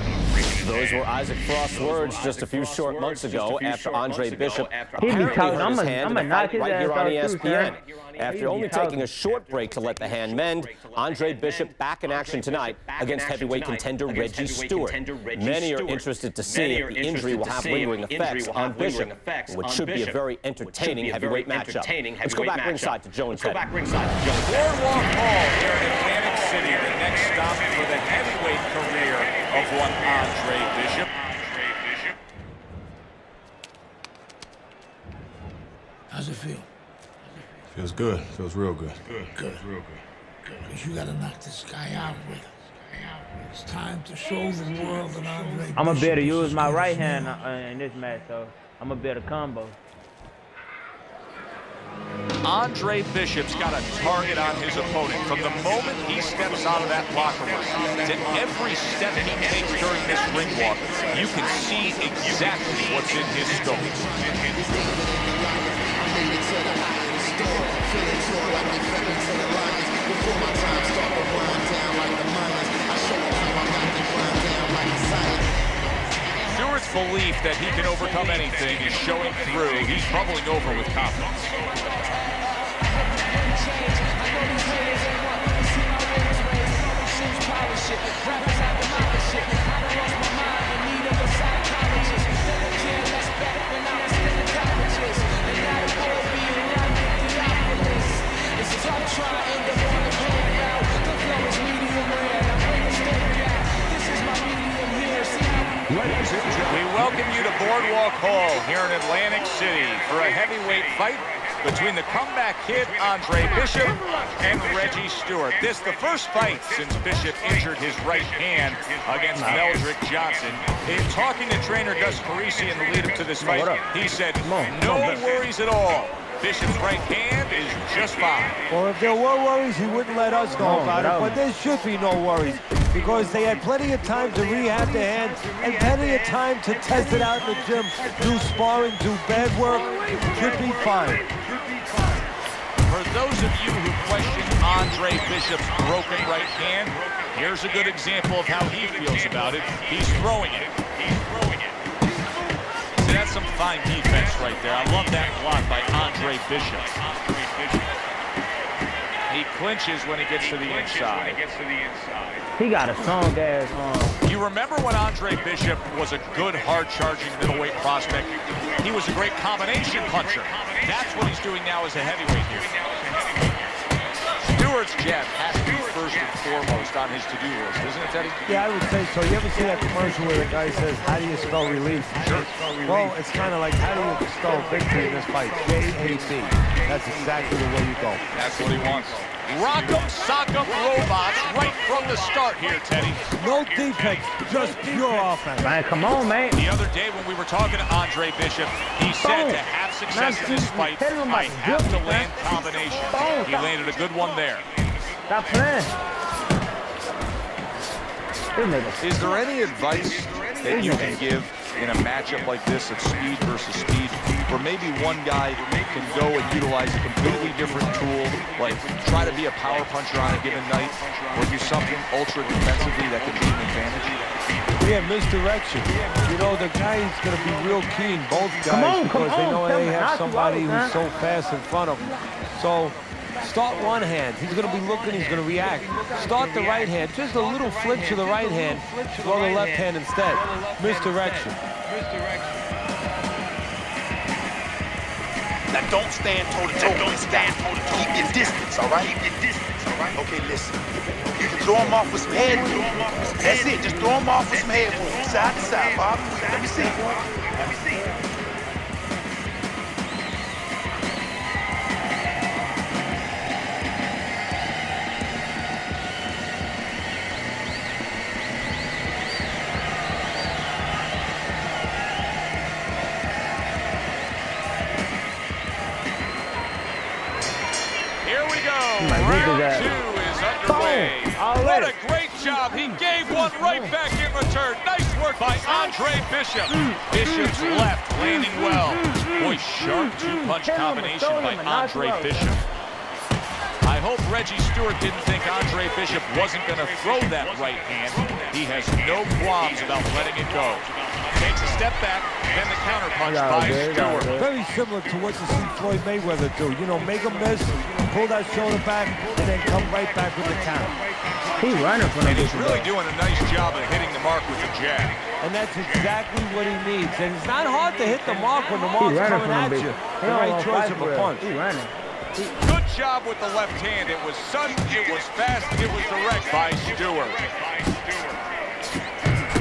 Those were Isaac Frost's words just a few short months ago after Andre Bishop He be apparently talking. hurt his hand in a fight right here on ESPN. Sir. After only taking a short break to let the hand mend, Andre Bishop back in action tonight against heavyweight contender Reggie Stewart. Many are interested to see if the injury will have lingering effects on Bishop, which should be a very entertaining heavyweight matchup. Let's go back ringside to Joe and Teddy. Boardwalk Hall here in Atlantic City, the next stop for the heavyweight career of one Andre Bishop. How's it feel? Feels good. Feels real good. Good. Because you got to knock this guy out with it. It's time to show the world that Andre I'm gonna be able to Bishop use is my as right good as hand nails. in this match, so I'm gonna be able to combo. Andre Bishop's got a target on his opponent from the moment he steps out of that locker room to every step he takes during this ring walk. You can see exactly what's in his scope. Stewart's belief that he can overcome anything is showing through. He's bubbling over with confidence. We welcome you to Boardwalk Hall here in Atlantic City for a heavyweight fight between the comeback kid Andre Bishop and Reggie Stewart. This the first fight since Bishop injured his right hand against Meldrick Johnson. In talking to trainer Gus Carisi in the lead-up to this fight, he said, no worries at all. Bishop's right hand is just fine. Well, if there were worries, he wouldn't let us know about it, but there should be no worries because they had plenty of time to rehab their hand and plenty of time to test it out in the gym, do sparring, do bed work. Should be fine. For those of you who question Andre Bishop's broken right hand, here's a good example of how he feels about it. He's throwing it. See, that's some fine defense right there. I love that block by Andre Bishop. He clinches when he gets to the inside. He got a strong ass arm. You remember when Andre Bishop was a good, hard-charging middleweight prospect? He was a great combination puncher. That's what he's doing now as a heavyweight here. Stewart's jab has to be first and foremost on his to-do list, isn't it, Teddy? Yeah, I would say so. You ever see that commercial where the guy says, how do you spell relief? Sure. Well, it's kind of like, how do you spell victory in this fight? J-A-B. That's exactly the way you go. That's what he wants. Rock'em, sock'em robots right from the start here, Teddy. No defense, just pure offense. Man, come on, man. The other day when we were talking to Andre Bishop, he said to have success in this fight, I have to land combinations. He landed a good one there. Stop playing. Is there any advice that you can give in a matchup like this of speed versus speed, where maybe one guy can go and utilize a completely different tool, like try to be a power puncher on a given night, or do something ultra defensively that can be an advantage? Yeah, misdirection. You know, the guy's going to be real keen, both guys, because they know they have somebody who's so fast in front of them. So start one hand. He's going to be looking, he's going to react. Start the right hand. Just a little flinch to the right hand. Throw the left hand instead. Misdirection. Now don't stand toe-to-toe with this guy. Keep your distance, all right? Okay, listen. You can throw him off with some head movement. That's it. Just throw him off with some head movement. Side to side, Bob. Let me see. Round two is underway. What a great job. He gave one right back in return. Nice work by Andre Bishop. Bishop's left landing well. Boy, sharp two-punch combination by Andre Bishop. I hope Reggie Stewart didn't think Andre Bishop wasn't going to throw that right hand. He has no qualms about letting it go. Takes a step back, then the counterpunch by Stewart. Very similar to what you see Floyd Mayweather do. You know, make a miss, pull that shoulder back, and then come right back with the counter. He's running from And he's really doing a nice job of hitting the mark with the jab. And that's exactly what he needs. And it's not hard to hit the mark when the mark's coming at you. The right choice of a punch. He's running. Good job with the left hand. It was sudden, it was fast, it was direct by Stewart.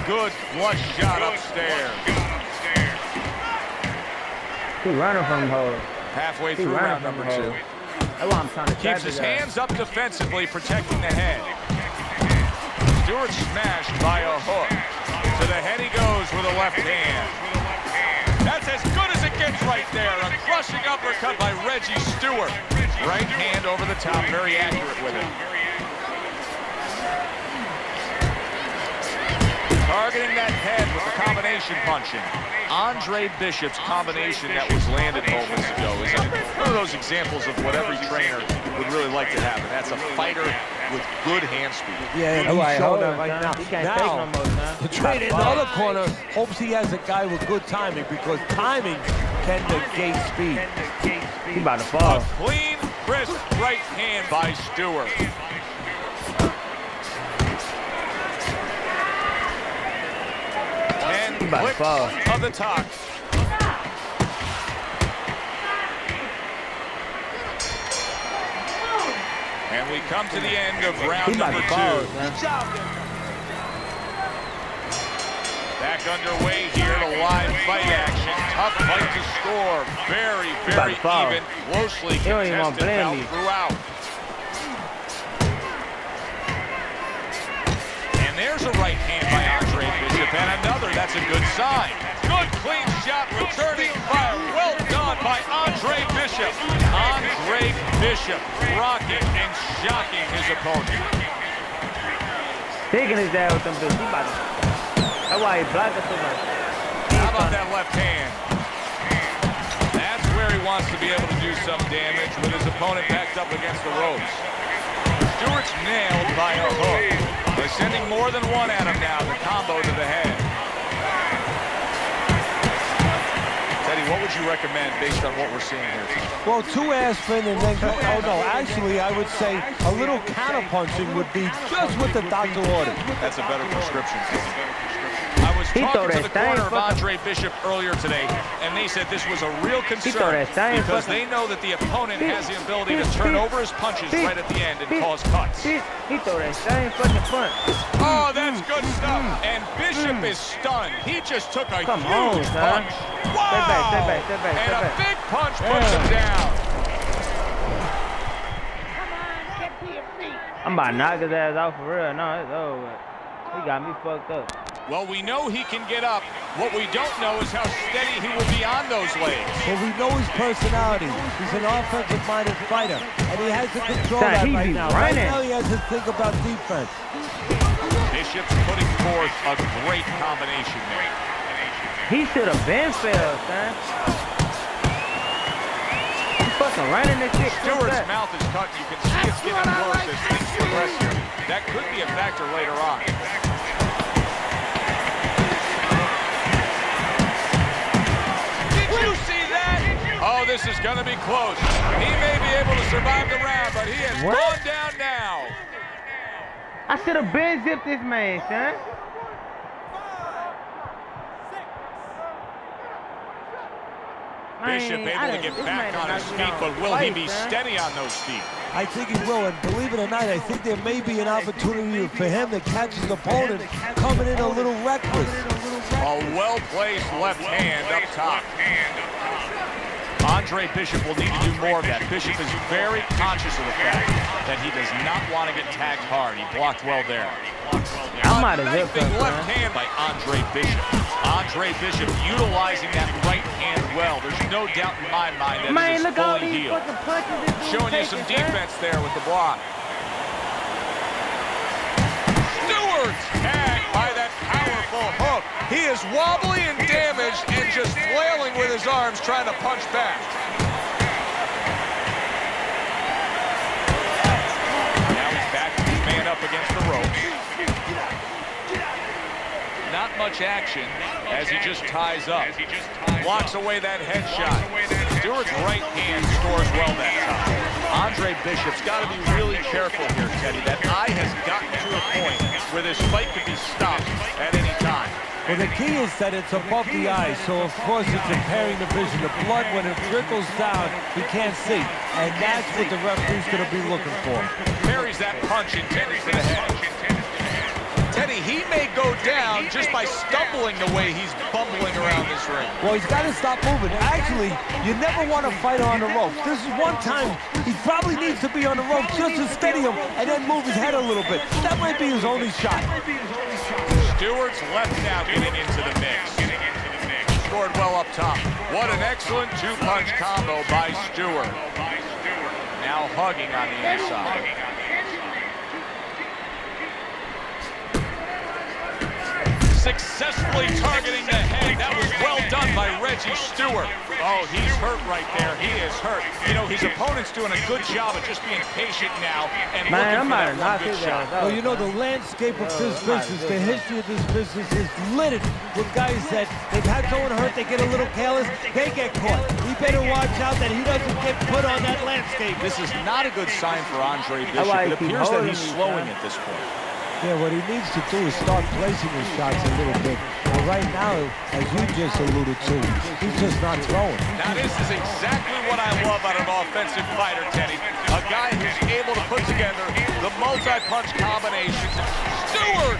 Good flush shot upstairs. He's running from him. Halfway through round number two. That's why I'm trying to Keeps his hands up defensively, protecting the head. Stewart smashed by a hook. To the head he goes with a left hand. That's as good as it gets right there. A crushing uppercut by Reggie Stewart. Right hand over the top, very accurate with it. Targeting that head with the combination punching. Andre Bishop's combination that was landed moments ago is one of those examples of what every trainer would really like to have, and that's a fighter with good hand speed. Yeah, and he's showing that right now. He can't take no more, man. The trainer in the other corner hopes he has a guy with good timing, because timing can negate speed. He about to fall. A clean, crisp right hand by Stewart. Clicks of the top. And we come to the end of round number two. Back underway here to live fight action. Tough fight to score. Very, very even. Closely contested bout throughout. And there's a right hand by Andre Bishop, and another. That's a good sign. Good clean shot, returning fire. Well done by Andre Bishop. Andre Bishop rocking and shocking his opponent. Taking his dad with them bitches. That's why he blocked us so much. How about that left hand? That's where he wants to be able to do some damage with his opponent backed up against the ropes. Stewart's nailed by a hook. They're sending more than one at him now, the combo to the head. Teddy, what would you recommend based on what we're seeing here? Well, 2 aspirin and then, oh no, actually I would say a little counter-punching would be just what the doctor ordered. That's a better prescription. I was talking to the corner of Andre Bishop earlier today, and they said this was a real concern because they know that the opponent has the ability to turn over his punches right at the end and cause cuts. He throw that same fucking punch. Oh, that's good stuff. And Bishop is stunned. He just took a huge punch. Wow! Stay back. And a big punch puts him down. I'm about to knock his ass out for real. No, it's over. He got me fucked up. Well, we know he can get up. What we don't know is how steady he will be on those legs. Well, we know his personality. He's an offensive-minded fighter, and he has to control that right now. Right now, he has to think about defense. Bishop's putting forth a great combination there. He should have been failed, son. He's fucking running this shit. Stewart's mouth is cut. You can see it's getting worse as things progress here. That could be a factor later on. Oh, this is going to be close. He may be able to survive the round, but he has gone down now. I should have been zipped this man, son. Bishop able to get back on his feet, but will he be steady on those feet? I think he will, and believe it or not, I think there may be an opportunity for him to catch his opponent coming in a little reckless. A well-placed left hand up top. Andre Bishop will need to do more of that. Bishop is very conscious of the fact that he does not want to get tagged hard. He blocked well there. I might have zipped him, left hand by Andre Bishop. Andre Bishop utilizing that right hand well. There's no doubt in my mind that it is fully healed. Showing you some defense there with the block. Stewart's tagged by that powerful hook. He is wobbly and damaged and just flailing with his arms trying to punch back. Now he's back to his man up against the ropes. Not much action as he just ties up. Blocks away that headshot. Stewart's right hand scores well that time. Andre Bishop's got to be really careful here, Teddy. That eye has gotten to a point where this fight could be stopped at any time. Well, the key is that it's above the eye, so of course it's impairing the vision. The blood, when it trickles down, he can't see. And that's what the referee's going to be looking for. Parries that punch intended for the head. Teddy, he may go down just by stumbling the way he's bumbling around this ring. Well, he's got to stop moving. Actually, you never want to fight on the ropes. This is one time he probably needs to be on the ropes just to steady him and then move his head a little bit. That might be his only shot. Stewart's left now getting into the mix. Scored well up top. What an excellent two-punch combo by Stewart. Now hugging on the inside. Successfully targeting the head. That was well done by Reggie Stewart. Oh, he's hurt right there. He is hurt. You know, his opponent's doing a good job of just being patient now and looking for that one good shot. Well, you know, the landscape of this business, the history of this business is littered with guys that they've had someone hurt, they get a little careless, they get caught. He better watch out that he doesn't get put on that landscape. This is not a good sign for Andre Bishop. It appears that he's slowing at this point. Yeah, what he needs to do is start placing his shots a little bit. But right now, as you just alluded to, he's just not throwing. Now, this is exactly what I love out of an offensive fighter, Teddy. A guy who's able to put together the multi-punch combinations. Stewart!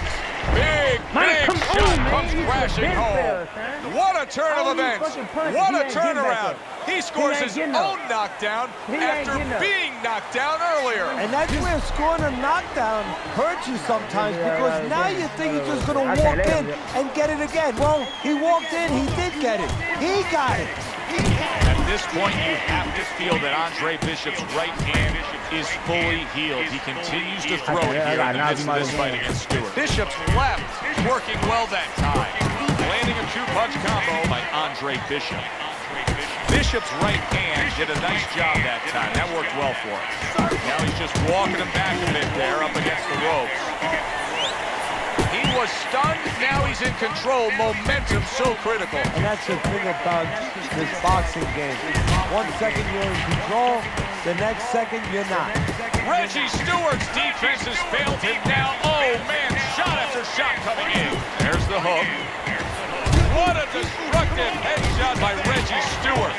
Big shot comes crashing home. What a turn of events. What a turnaround. He scores his own knockdown after being knocked down earlier. And that's where scoring a knockdown hurts you sometimes, because now you think he's just going to walk in and get it again. Well, he walked in, he did get it. He got it. At this point, you have to feel that Andre Bishop's right hand is fully healed. He continues to throw it here in the midst of this fight against Stewart. Bishop's left working well that time. Landing a two-punch combo by Andre Bishop. Bishop's right hand did a nice job that time. That worked well for him. Now he's just walking him back a bit there up against the ropes. He was stunned. Now he's in control. Momentum so critical. And that's the thing about this boxing game. 1 second you're in control, the next second you're not. Reggie Stewart's defense has failed him now. Oh man, shot after shot coming in. There's the hook. What a destructive headshot by Reggie Stewart.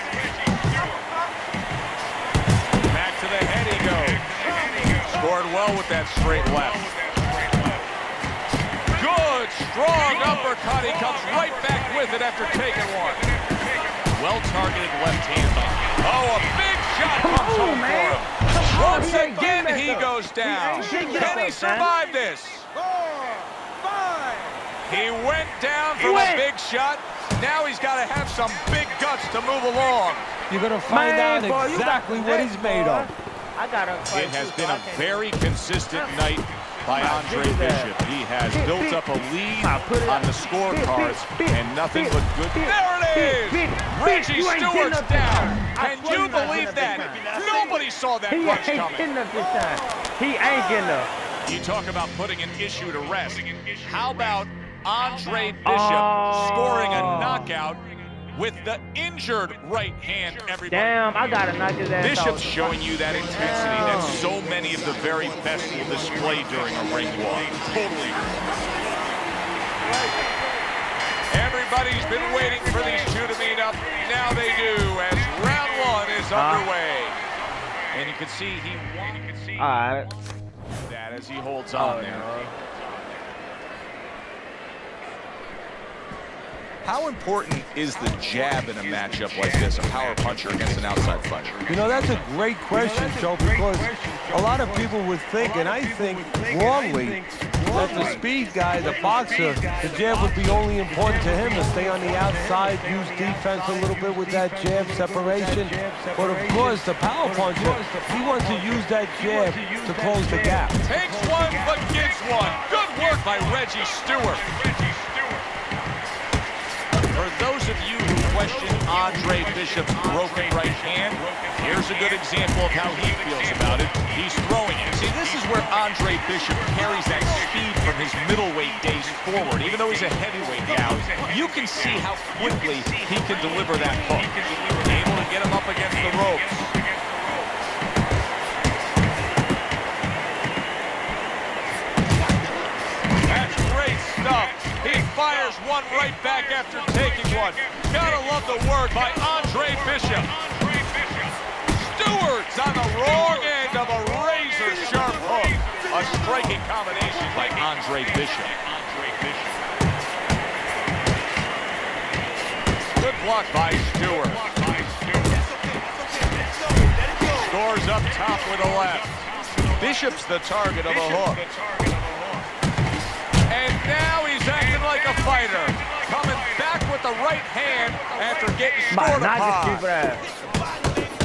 Back to the head he goes. Scored well with that straight left. Good, strong uppercut. He comes right back with it after taking one. Well-targeted left hand. Oh, a big shot comes home for him. Once again, he goes down. Can he survive this? He went down from a big shot. Now he's got to have some big guts to move along. You're going to find out exactly what he's made of. It has been a very consistent night by Andre Bishop. He has built up a lead on the scorecards and nothing but good. There it is! Reggie Stewart's down. Can you believe that? Nobody saw that punch coming. He ain't getting up. You talk about putting an issue to rest. How about Andre Bishop scoring a knockout with the injured right hand, everybody? Damn, I gotta knock his ass Bishop's out. showing you that intensity that so many of the very best will display during a ring walk. Totally. Everybody's been waiting for these two to meet up. Now they do, as round one is underway. And you can see he won. That as he holds on there. How important is the jab in a matchup like this, a power puncher against an outside fighter? You know, that's a great question, Joe, because a lot of people would think, and I think wrongly, that the speed guy, the boxer, the jab would be only important to him to stay on the outside, use defense a little bit with that jab separation. But of course, the power puncher, he wants to use that jab to close the gap. Takes one, but gets one. Good work by Reggie Stewart. For those of you who question Andre Bishop's broken right hand, here's a good example of how he feels about it. He's throwing it. See, this is where Andre Bishop carries that speed from his middleweight days forward. Even though he's a heavyweight now, you can see how quickly he can deliver that hook. Able to get him up against the ropes. That's great stuff. He fires one right back after taking one. Gotta love the work by Andre Bishop. Stewart's on the wrong end of a razor-sharp hook. A striking combination by Andre Bishop. Good block by Stewart. Scores up top with a left. Bishop's the target of a hook. And now he's acting like a fighter. Coming back with the right hand after getting scored upon.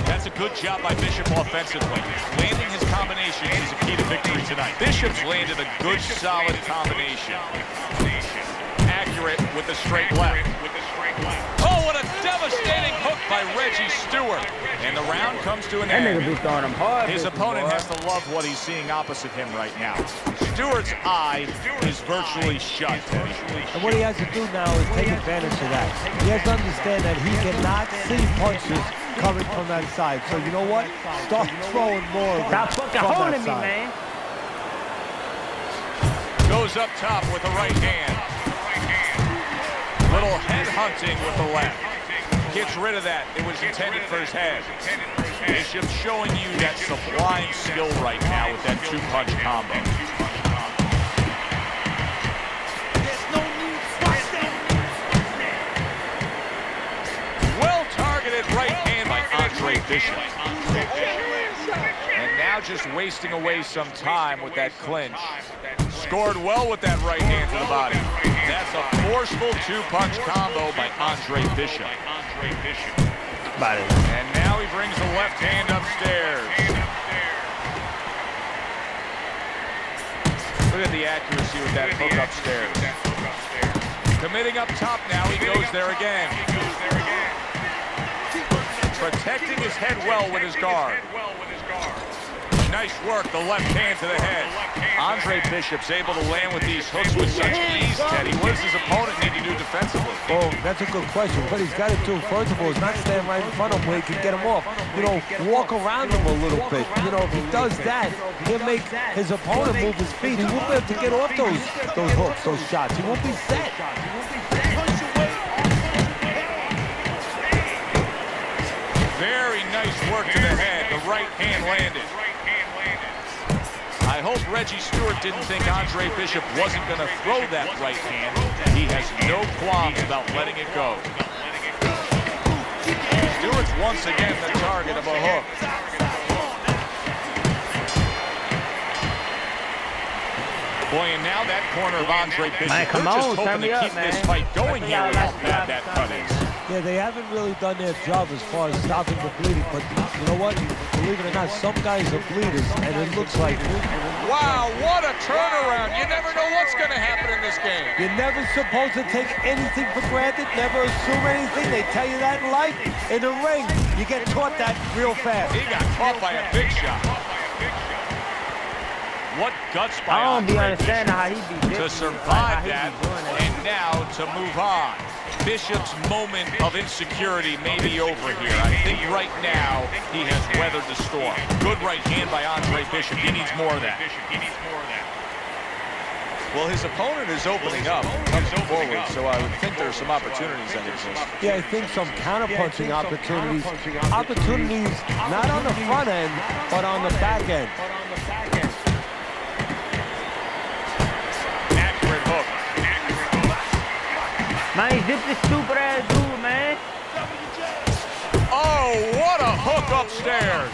That's a good job by Bishop offensively. Landing his combinations is a key to victory tonight. Bishop's landed a good, solid combination. Accurate with the straight left. Oh, what a devastating hook by Reggie Stewart. And the round comes to an end. His opponent has to love what he's seeing opposite him right now. Stewart's eye is virtually shut. And what he has to do now is take advantage of that. He has to understand that he cannot see punches coming from that side. So you know what? Start throwing more of them. Stop fucking holding me, man. Goes up top with the right hand. Little head hunting with the left. Gets rid of that. It was intended for his head. Bishop showing you that sublime skill right now with that two-punch combo. Well-targeted right hand by Andre Bishop. And now just wasting away some time with that clinch. Scored well with that right hand to the body. That's a forceful two-punch combo by Andre Bishop. And now he brings the left hand upstairs. Look at the accuracy with that hook upstairs. Committing up top now, he goes there again. Protecting his head well with his guard. Nice work, the left hand to the head. Andre Bishop's able to land with these hooks with such ease, Teddy. What does his opponent need to do defensively? Oh, that's a good question. What he's got to do, first of all, is not stand right in front of him where he can get him off. You know, walk around him a little bit. You know, if he does that, he'll make his opponent move his feet. He won't be able to get off those hooks, those shots. He won't be set. Very nice work to the head. The right hand landed. I hope Reggie Stewart didn't think Andre Bishop wasn't going to throw that right hand. He has no qualms about letting it go. Stewart's once again the target of a hook. Boy, and now that corner of Andre Bishop, man, come they're just on, hoping to keep this fight going here with how bad that cut is. Yeah, they haven't really done their job as far as stopping the bleeding, but you know what? Believe it or not, some guys are bleeders, and it looks like... Wow, what a turnaround. You never know what's going to happen in this game. You're never supposed to take anything for granted, never assume anything. They tell you that in life. In the ring, you get taught that real fast. He got caught by a big shot. What guts by I don't be Andre understanding how he be to survive that, and now to move on. Bishop's moment of insecurity may be over here. I think right now he has weathered the storm. Good right hand by Andre Bishop. He needs more of that. Well, his opponent is opening up, coming forward, so I would think there's some opportunities that exist. Yeah, I think some counter-punching opportunities. Opportunities not on the front end, but on the back end. Accurate hook. Man, zip this stupid ass dude, man. Oh, what a hook upstairs.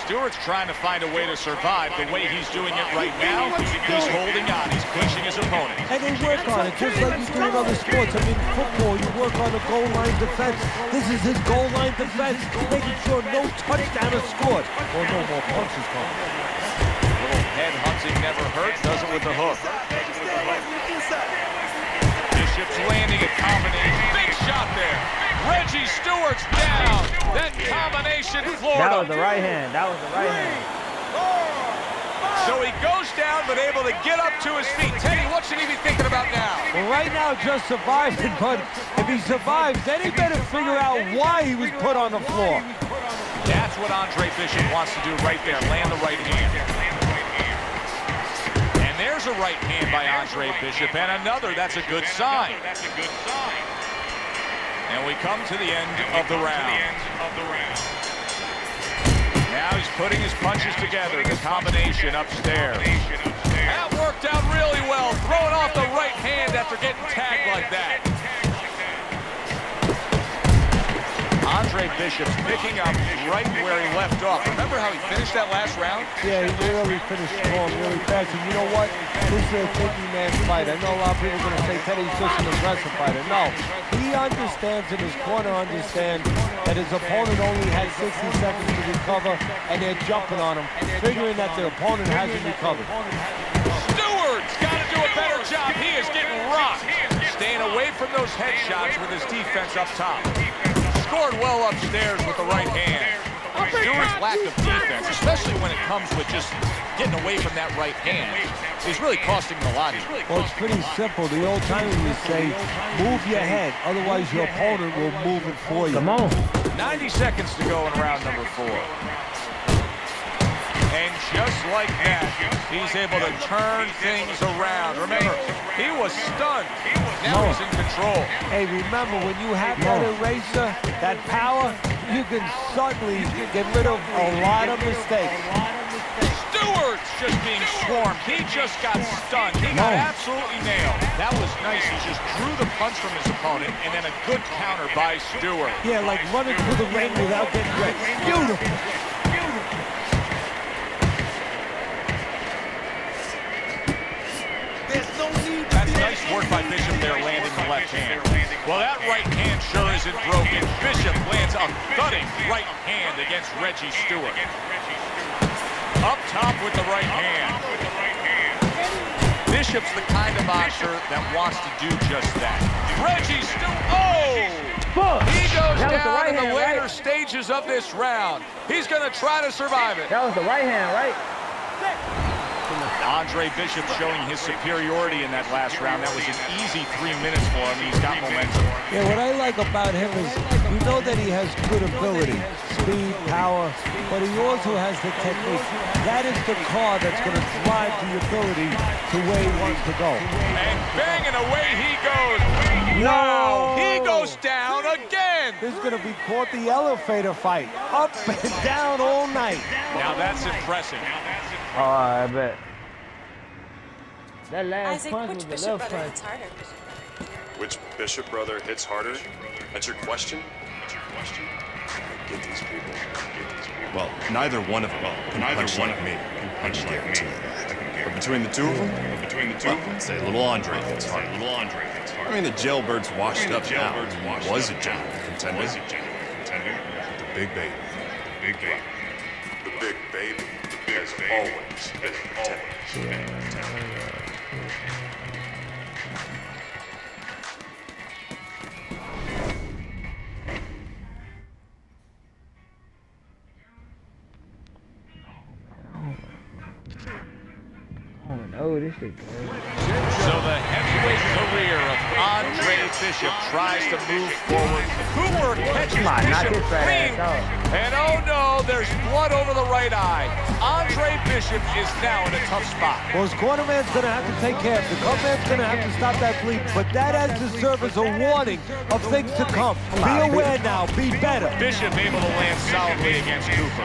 Stewart's trying to find a way to survive. The way he's doing it right now, he's holding on. He's clinching his opponent. And they work on it, just like you do in other sports. I mean, football, you work on the goal line defense. This is his goal line defense, making sure no touchdown is scored or no more punches come. Little head hunting never hurts, does it with the hook. Bishop's landing a combination. Big shot there. Reggie Stewart's down. That combination floored him. That was the right hand. That was the right hand. So he goes down, but able to get up to his feet. Teddy, what should he be thinking about now? Well, right now, just surviving, but if he survives, then he better figure out why he was put on the floor. That's what Andre Bishop wants to do right there, land the right hand. And there's a right hand by Andre Bishop, and another. That's a good sign. And we come to the end of the round. Now he's putting his punches together, the combination upstairs. That worked out really well, throwing off the right hand after getting tagged like that. Andre Bishop's picking up right where he left off. Remember how he finished that last round? Yeah, he really finished strong, really fast. And you know what? This is a thinking man's fight. I know a lot of people are going to say Teddy's just an aggressive fighter. No, he understands, and his corner understands that his opponent only had 60 seconds to recover, and they're jumping on him, figuring that the opponent hasn't recovered. Stewart's got to do a better job. He is getting rocked. Staying away from those headshots with his defense up top. Scored well upstairs with the right hand. Stewart's lack of defense, especially when it comes with just getting away from that right hand, is really costing him a lot. Well, it's pretty simple. The old timers would say, move your head, otherwise your opponent will move it for you. Come on. 90 seconds to go in round number 4. And just like that, he's able to turn things around. Remember, he was stunned. Now he's in control. Hey, remember, when you have that eraser, that power, you can suddenly get rid of a lot of mistakes. Stewart's just being swarmed. He just got stunned. He got absolutely nailed. That was nice. He just drew the punch from his opponent, and then a good counter by Stewart. Yeah, like running through the ring without getting wet. Beautiful. That's nice work by Bishop there, landing the left hand. Well, that right hand sure isn't broken. Bishop lands lands a thudding right hand against Reggie Stewart. Up top with the right hand. Bishop's the kind of boxer that wants to do just that. Reggie Stewart, he goes down in the later stages of this round. He's going to try to survive it. That was the right hand, right? Andre Bishop showing his superiority in that last round. That was an easy 3 minutes for him. He's got momentum. Yeah, what I like about him is we know that he has good ability, speed, power, but he also has the technique. That is the car that's going to drive the ability to where he wants to go. And banging away he goes. Wow, he goes down again. This is going to be called the elevator fight. Up and down all night. Now that's impressive. Oh, I bet. That last Isaac, punch which was Bishop a left brother punch. hits harder? Which Bishop brother hits harder? That's your question? Get these people. Well, neither one of them can punch like me. I can guarantee that. But between the two of them, well, say little Andre hits harder. I mean, the jailbird's washed up now. He was a jailbird contender. The big baby. The big baby. Has always been a contender. Oh, this is good. So the heavyweight career of Andre Bishop tries to move forward. Cooper catches Bishop clean. And oh no, there's blood over the right eye. Andre Bishop is now in a tough spot. Well, his cornerman's going to have to take care of it. The cornerman's going to have to stop that bleed. But that has to serve as a warning of things to come. Be aware now. Be better. Bishop able to land solidly against Cooper.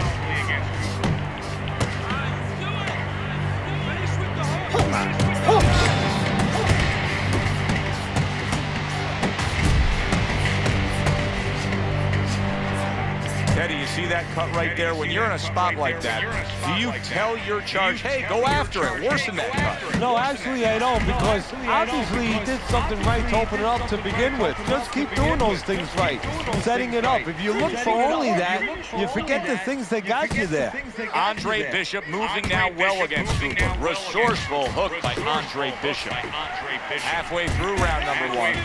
Teddy, you see that cut right there? When you're in a spot like that, do you tell your charge, hey, go after it, worsen that cut? No, actually I don't, because obviously he did something right to open it up to begin with. Just keep doing those things right, setting it up. If you look for only that, you forget the things that got you there. Andre Bishop moving now well against Cooper. Resourceful hook by Andre Bishop. Halfway through round number 1.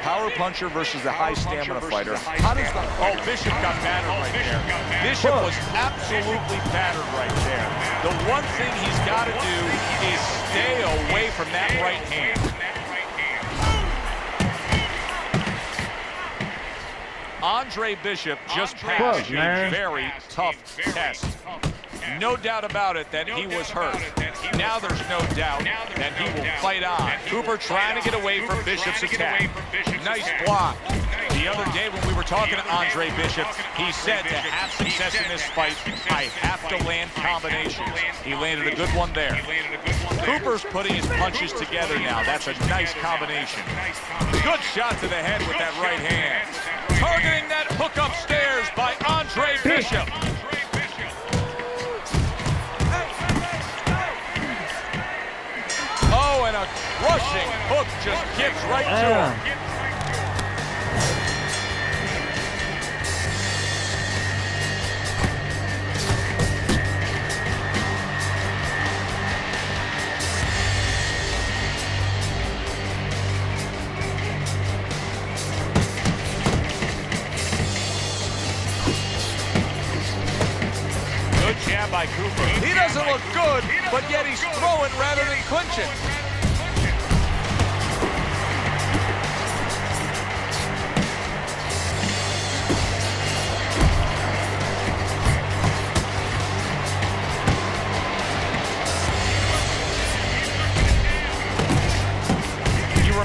Power puncher versus the high stamina fighter. How does the... Oh, Bishop got battered right there. Bishop was absolutely battered right there. The one thing he's got to do is stay away from that right hand. Andre Bishop just passed a very tough test. No doubt about it that he was hurt. Now there's no doubt that he will fight on. Cooper trying to get away from Bishop's attack. Nice block. The other day when we were talking to Andre Bishop, he said to have success in this fight, I have to land combinations. He landed a good one there. Cooper's putting his punches together now. That's a nice combination. Good shot to the head with that right hand. Targeting that hook upstairs by Andre Bishop. Oh, and a crushing hook just gets right to him. Good jab by Cooper. He doesn't look good, but yet he's throwing rather than clinching.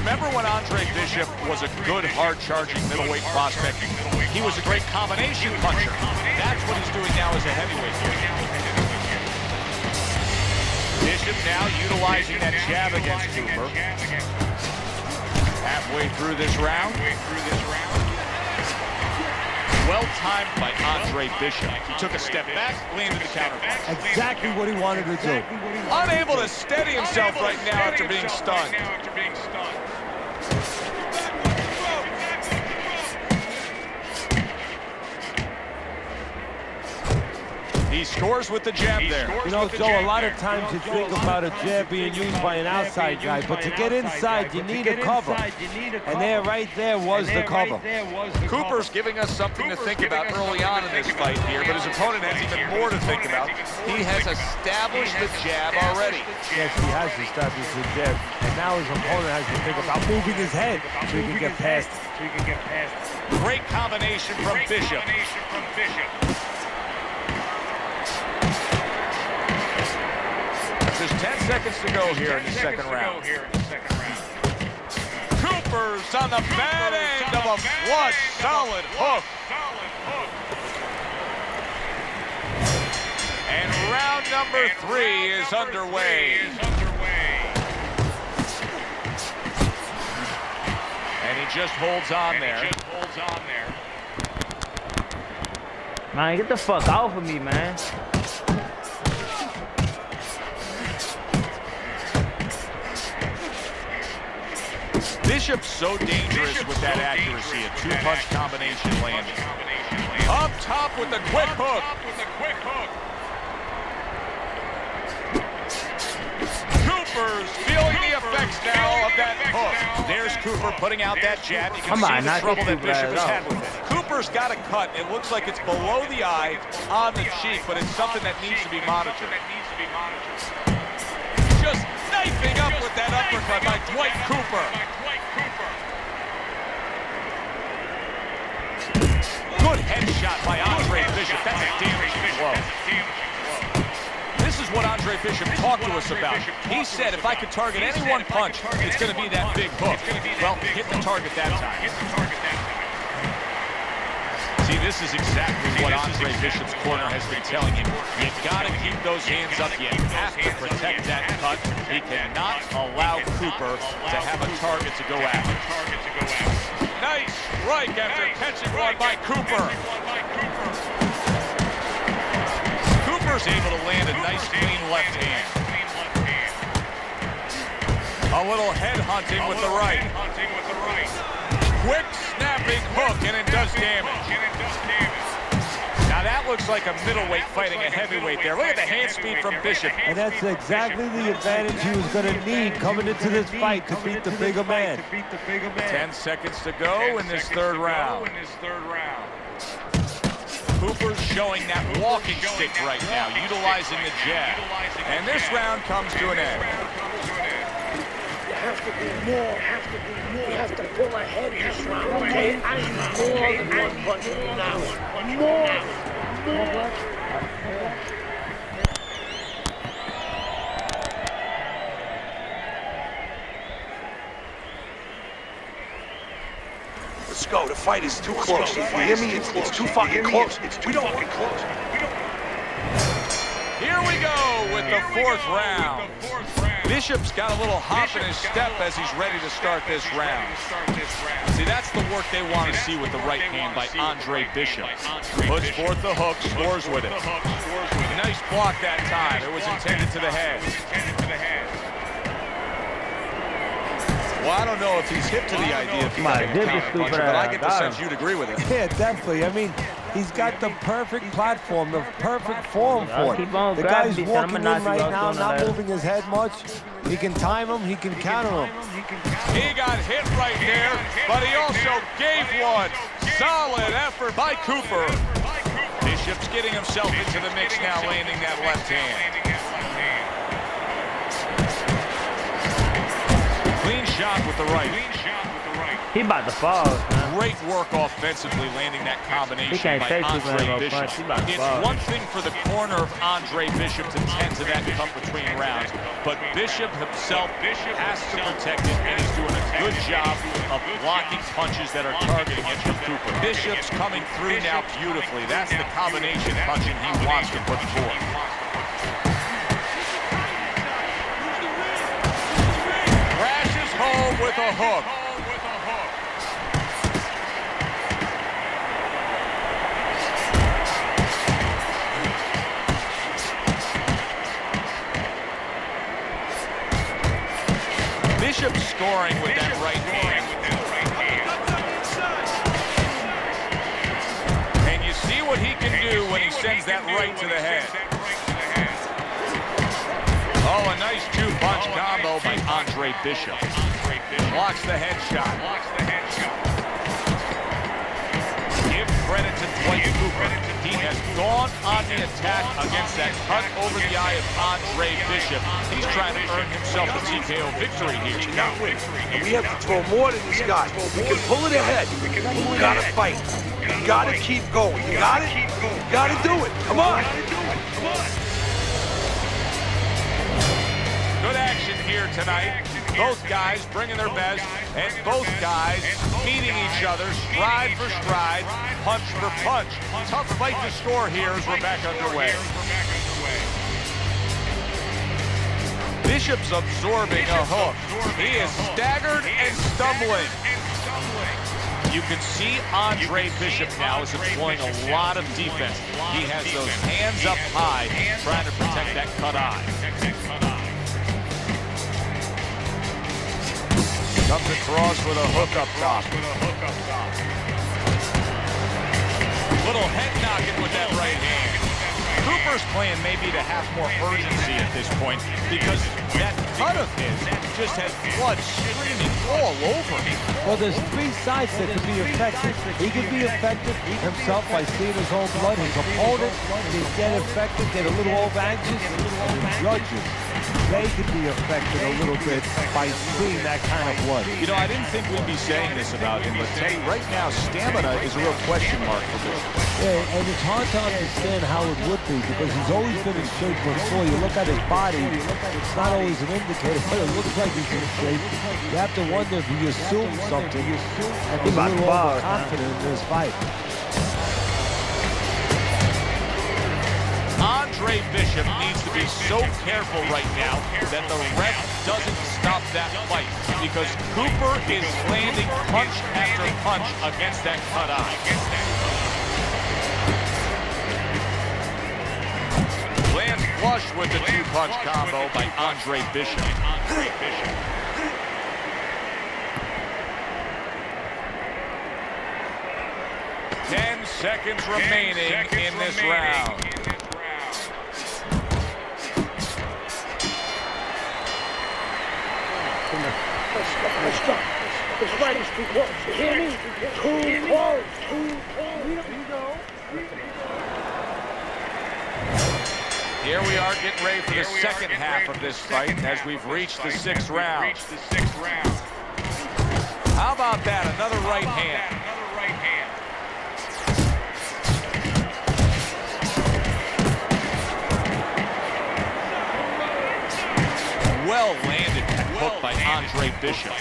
Remember when Andre Bishop was a good, hard-charging middleweight prospect? He was a great combination puncher. That's what he's doing now as a heavyweight. Bishop now utilizing that jab against Cooper. Halfway through this round. Well-timed by Andre Bishop. He took a step back, landed the counter punch. Exactly what he wanted to do. Unable to steady himself right now after being stunned. scores with the jab there. You know, Joe, a lot of times you think about a jab being used by an outside guy, but to get inside, you need a cover. And there, right there, was the cover. Cooper's giving us something to think about early on in this fight here, but his opponent has even more to think about. He has established the jab already. Yes, he has established the jab, and now his opponent has to think about moving his head so he can get past it. Great combination from Bishop. Just 10 seconds to go here in the second round. Cooper's on the bad end of a flush, solid hook. And round number 3 is underway. And he just holds on there. Man, get the fuck off of me, man. Bishop's so dangerous with that accuracy. A two-punch combination landing. Up top with the quick hook. Cooper's feeling the effects now of that hook. There's Cooper putting out that jab. You can see the trouble that Bishop has had with it. Cooper's got a cut. It looks like it's below the eye on the cheek, but it's something that needs to be monitored. Just knifing up with that uppercut by Dwight Cooper. Good headshot by Andre Bishop. That's a damaging blow. This is what Andre Bishop talked to us about. He said, if I could target any one punch, it's going to be that big hook. Well, hit the target that time. See, this is exactly what Andre Bishop's corner has been telling him. You got to keep those hands up. You have to protect that cut. He cannot allow Cooper to have a target to go after. Nice strike after catching one by Cooper. Cooper's able to land a nice clean left hand. A little head hunting with the right. Quick snapping hook, and it does damage. Now that looks like a middleweight fighting a heavyweight there. Look at the hand speed from Bishop. And that's exactly the advantage he was going to need coming into this fight to beat the bigger man. 10 seconds to go in this third round. Cooper's showing that walking stick right now, utilizing the jab. And this round comes to an end. You have to be more. You have to pull ahead this round, okay? I need more than one punch now. More. Let's go. The fight is too close. You hear me? It's too fucking close. We don't want it close. Here we go with the fourth round. Bishop's got a little hop in his step as he's ready to start this round. See, that's the work they want to see with the right hand by Andre Bishop. Puts forth the hook, scores with it. Nice block that time. It was intended to the head. Well, I don't know if he's hip to the idea of becoming a counterpuncher, but I get the sense you'd agree with it. Yeah, definitely. I mean, he's got the perfect platform, the perfect form for it. The guy's walking in right now, not moving his head much. He can time him, he can counter him. He got hit right there, but he also gave one. Solid effort by Cooper. Bishop's getting himself into the mix now, landing that left hand. Clean shot with the right. He about to fall, man. Great work offensively, landing that combination by Andre Bishop. It's one thing for the corner of Andre Bishop to tend to that cut between rounds, but Bishop himself has to protect it, and he's doing a good job of blocking punches that are targeting it from Cooper. Bishop's coming through now beautifully. That's the combination punching he wants to put forth. Crashes home with a hook. Bishop scoring with that right hand. And you see what he can do when he sends that right to the head. Oh, a nice two-punch combo by Andre Bishop. Blocks the headshot. Give credit to Dwight Cooper. He has gone on the attack against that cut over the eye of Andre Bishop. He's trying to earn himself a TKO victory here. And we have to throw more than this guy. We can pull it ahead. We gotta fight. You gotta keep going. You gotta do it. Come on. Good action here tonight. Both guys bringing their best, and both guys meeting each other stride for stride, punch for punch. Tough fight to score here as we're back underway. Bishop's absorbing a hook. He is staggered and stumbling. You can see Andre Bishop now is employing a lot of defense. He has those hands up high, trying to protect that cut eye. Comes across with a hook up top. Little head knocking with that right hand. Cooper's plan may be to have more urgency at this point because that cut of his just has blood streaming all over him. Well, there's three sides that can be effective. He can be effective himself by seeing his own blood. His opponent can get affected, get a little over anxious, and the judges, they can be affected a little bit by seeing that kind of blood. You know, I didn't think we'd be saying this about him, but Teddy, right now, stamina is a real question mark for Bishop. Yeah, and it's hard to understand how it would be because he's always been in shape before. You look at his body, it's not always an indicator, but it looks like he's in shape. You have to wonder if he assumed something and he's a little overconfident in this fight. Andre Bishop needs to be so careful right now that the ref doesn't stop that fight because Cooper is landing punch after punch against that cut eye. Lands flush with the two-punch combo by Andre Bishop. 10 seconds remaining in this round. Let's stop. This fight is too close. You hear me? Too close. Here we are getting ready for the second half of this fight as we've reached the sixth round. How about that? Another right hand. Well landed hook by Andre Bishop.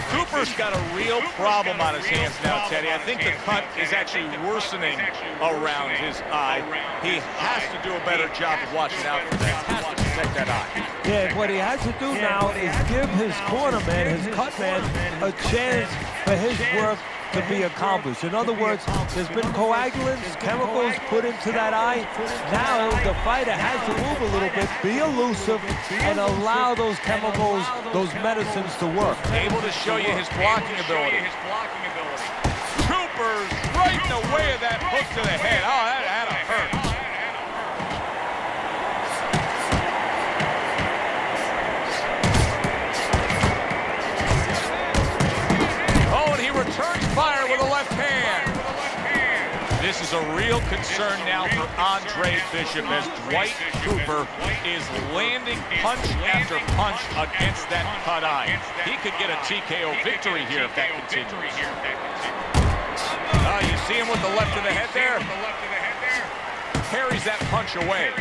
Cooper's got a real problem on his hands now, Teddy. I think the cut is actually worsening around his eye. He has to do a better job of watching out for that. Has to protect that eye. Yeah, what he has to do now is give his corner man, his cut man, a chance for his work to be accomplished. In other words, there's been coagulants, chemicals put into that eye. Now the fighter has to move a little bit, be elusive, and allow those chemicals, those medicines to work. Able to show you his blocking ability. Cooper's right in the way of that hook to the head. Oh, that had to hurt. Returns fire with a left hand. This is a real concern now for Andre Bishop as Dwight Cooper is landing punch after punch against that cut eye. He could get a TKO victory here if that continues. You see him with the left of the head there? Carries that punch away.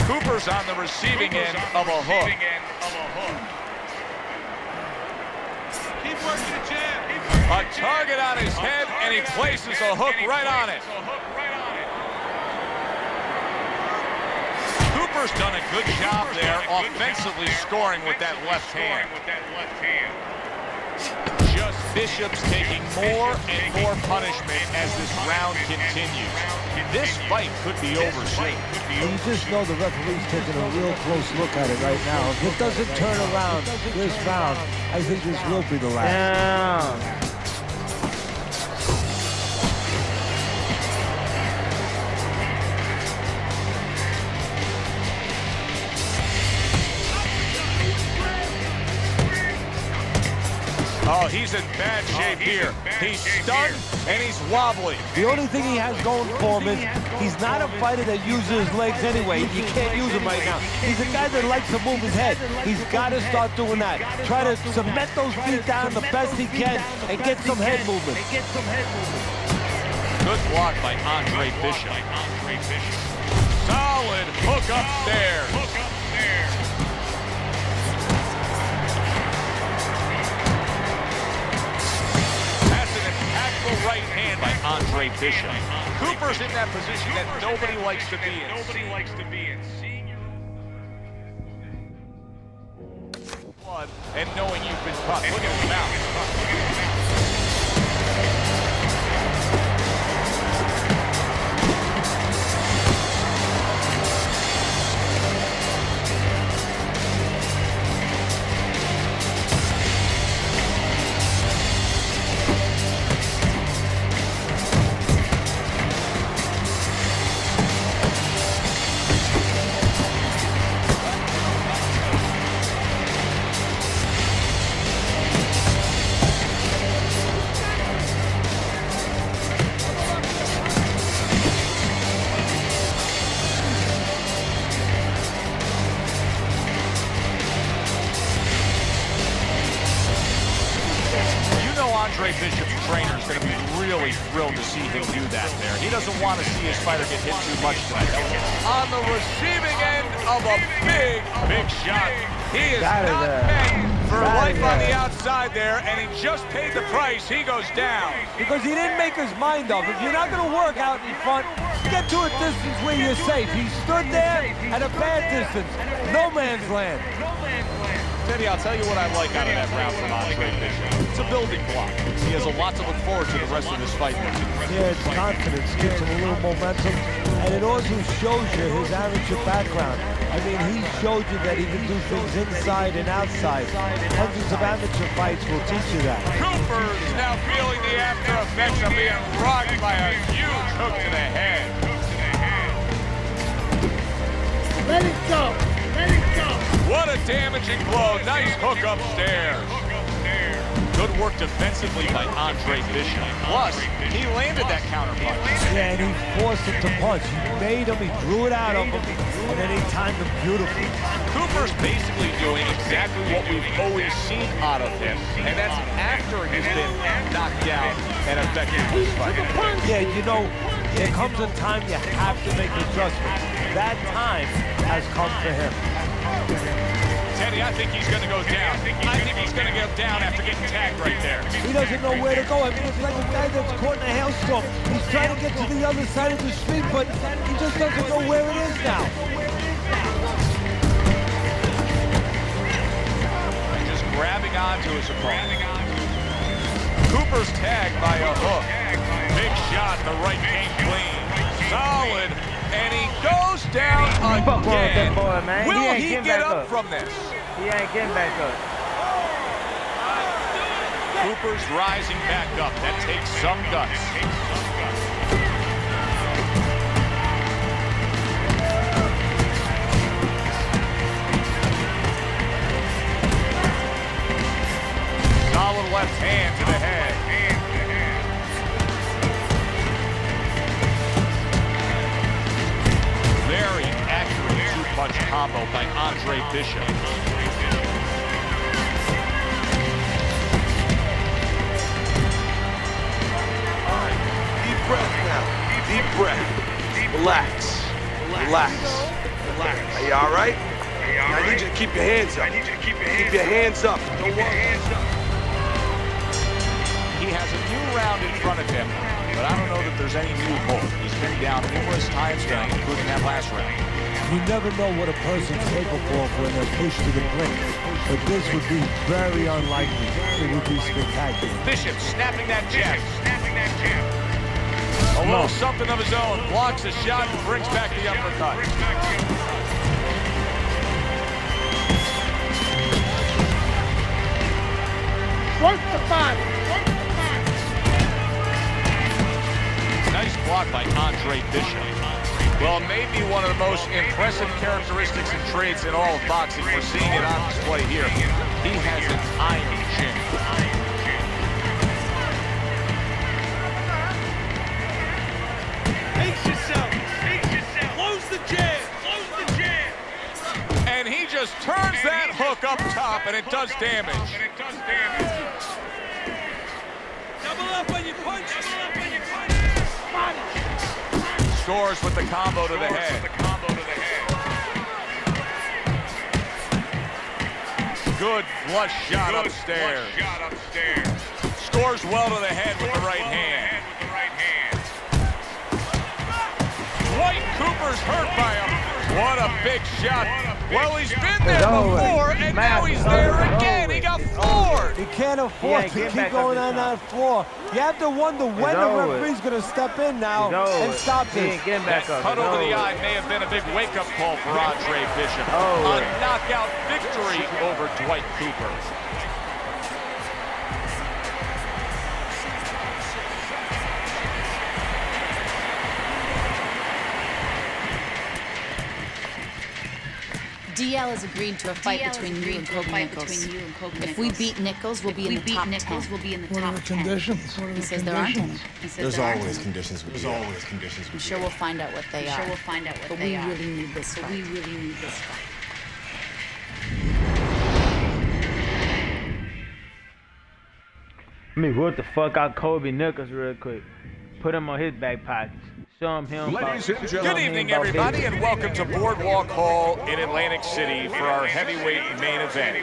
Cooper's on the receiving end of a hook. A target on his head, and he places a hook right on it. Cooper's done a good job there, offensively scoring with that left hand. Just Bishop's taking more and more punishment as this round continues. This fight could be over soon. And you just know the referee's taking a real close look at it right now. If it doesn't turn around this round, I think this will be the last. Damn. Oh, he's in bad shape here. He's stunned and he's wobbly. The only thing he has going for him is he's not a fighter that uses his legs anyway. You can't use him right now. He's a guy that likes to move his head. He's got to start doing that. Try to cement those feet down the best he can and get some head movement. Good block by Andre Bishop. Solid hook upstairs. That's an impactful right hand by Andre Bishop. Cooper's in that position that nobody likes to be in. Blood and knowing you've been cut. Look at his mouth. Andre Bishop's trainer is going to be really thrilled to see him do that there. He doesn't want to see his fighter get hit too much tonight. On the receiving end of a big shot. He is not meant for life on the outside there, and he just paid the price. He goes down. Because he didn't make his mind up. If you're not going to work out in front, get to a distance where you're safe. He stood there at a bad distance. No man's land. Teddy, I'll tell you what I like out of that round from Andre Bishop. It's a building block. He has a lot to look forward to the rest of this fight. Yeah, it's confidence, gives him a little momentum, and it also shows you his amateur background. I mean, he showed you that he can do things inside and outside. Hundreds of amateur fights will teach you that. Cooper's now feeling the after effects of being rocked by a huge hook to the head. Let it go. Let it go. What a damaging blow. Nice hook upstairs. Good work defensively by Andre Bishop. Plus, he landed that counter punch. Yeah, and he forced him to punch. He made him, he drew it out of him, and then he timed him beautifully. Cooper's basically doing exactly what we've always seen out of him, and that's after he's been knocked down and affected this fight. Yeah, you know, there comes a time you have to make adjustments. That time has come for him. Teddy, I think he's going to go down. I think he's going to go down after getting tagged right there. He doesn't know where to go. I mean, it's like a guy that's caught in a hailstorm. He's trying to get to the other side of the street, but he just doesn't know where it is now. Just grabbing onto his opponent. Cooper's tagged by a hook. Big shot, the right came clean. Solid. And he goes down again. Boy, man. Will he get up from this? He ain't getting back up. Cooper's rising back up. That takes some guts. Solid left hand to the head. Very accurate two-punch combo by Andre Bishop. All right, deep breath now. Deep breath. Relax. Relax. Are you all right? I need you to keep your hands up. Keep your hands up. Don't worry. He has a new round in front of him, but I don't know that there's any new hope. He's been down numerous times tonight, including that last round. You never know what a person's capable of when they're pushed to the brink, but this would be very unlikely. It would be spectacular. Bishop snapping that jab. A little something of his own. Blocks a shot and brings back the uppercut. Work the body. Nice block by Andre Bishop. Well, maybe one of the most impressive characteristics and traits in all of boxing. We're seeing it on display here. He has an iron chin. just turns that hook up top, and it does damage. Double up when you punch. Scores with the combo to the head. Good flush shot upstairs. Scores well to the head with the right hand. Dwight Cooper's hurt by him. What a big shot. Well, he's been there before, and now he's there again. He got floored. He can't afford to keep going on that floor. You have to wonder when the referee's going to step in now and stop this. That cut over the eye may have been a big wake-up call for Andre Bishop. A knockout victory over Dwight Cooper. DL has agreed to a fight between you and Kobe Nichols. If we beat Nichols, we'll be in the top 10. What are the conditions? He says there aren't any. There's always conditions. I'm sure we'll find out what they are. But we really need this fight. Let me whip the fuck out Kobe Nichols real quick. Put him on his back pockets. Show him Good evening, everybody, and welcome to Boardwalk Hall in Atlantic City for our heavyweight main event.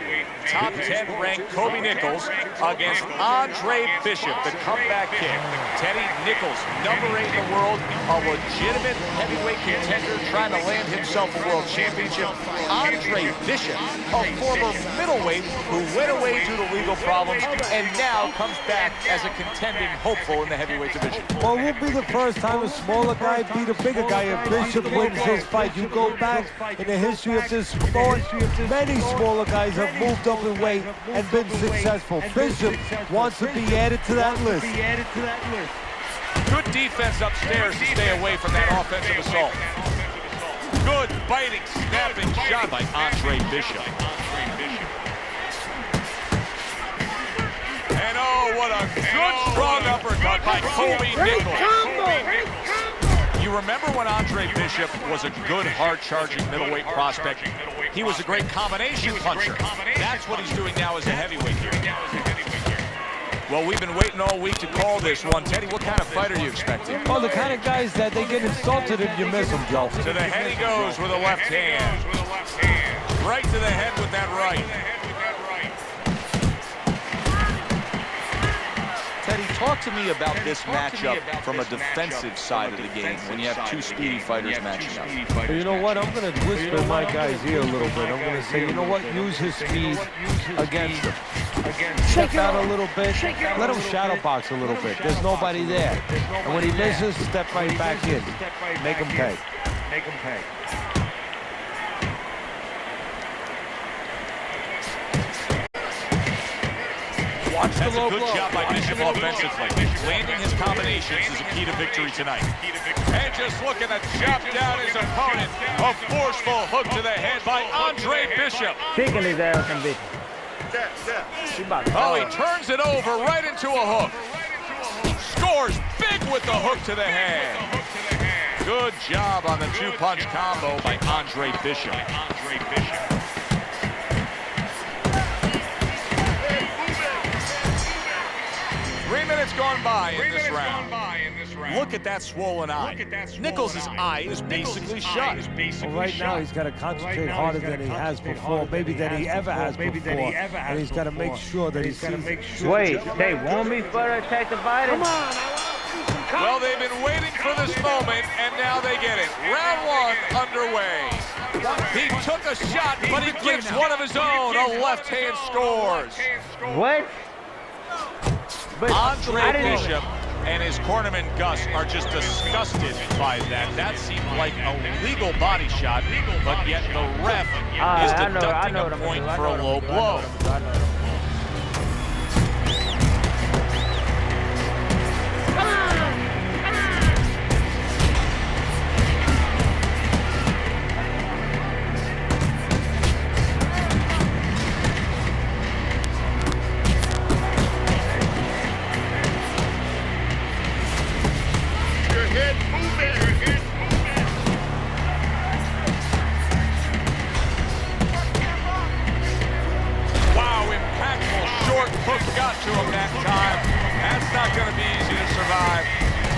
Top 10 ranked Kobe Nichols against Andre Bishop, the comeback kid. Teddy Nichols, number 8 in the world, a legitimate heavyweight contender trying to land himself a world championship. Andre Bishop, a former middleweight who went away due to legal problems and now comes back as a contending hopeful in the heavyweight division. Well, it will be the first time a smaller guy beat a bigger guy if Bishop wins his fight. You go back in the history of this sport, many smaller guys have moved up in weight and been successful. Bishop wants to be added to that list. Good defense upstairs to stay away from that offensive assault. Good biting, snapping shot by Andre Bishop. And oh, what a good strong uppercut by Kobe Nichols. You remember when Andre Bishop was a good, hard-charging middleweight prospect? He was a great combination puncher. That's what he's doing now as a heavyweight here. Well, we've been waiting all week to call this one. Teddy, what kind of fight are you expecting? Oh, the kind of guys that they get insulted if you miss them, Joe. To the head he goes with a left hand. Right to the head with that right. Teddy, talk to me about this matchup from a defensive side of the game when you have two speedy fighters matching up. But you know what? I'm going to whisper in my guy's ear a little bit. I'm going to say, you know what? Use his speed against him. Step out a little bit. Let him shadow box a little bit. There's nobody there. And when he misses, step right back in. Make him pay. That's a good job by Bishop offensively. Landing his combinations is a key to victory tonight. And just looking to chop down his opponent. A forceful hook to the head by Andre Bishop. Kicking his ass and bitch. Oh, he turns it over right into a hook. Scores big with the hook to the head. Good job on the two-punch combo by Andre Bishop. 3 minutes gone by in this round. Look at that swollen eye. Nichols' eye is basically shut. Well, right now, he's got to concentrate harder than he has before, maybe than he ever has before. And he's got to make sure that he sees. Wait, they want me for the attack the fighter? Come on, Well, they've been waiting for this moment, and now they get it. Round 1 underway. He took a shot, but he gives one of his own. A left hand scores. What? But Andre Bishop and his cornerman Gus are just disgusted by that. That seemed like a legal body shot, but yet the ref is deducting a point for a low blow. got to him that time. That's not going to be easy to survive.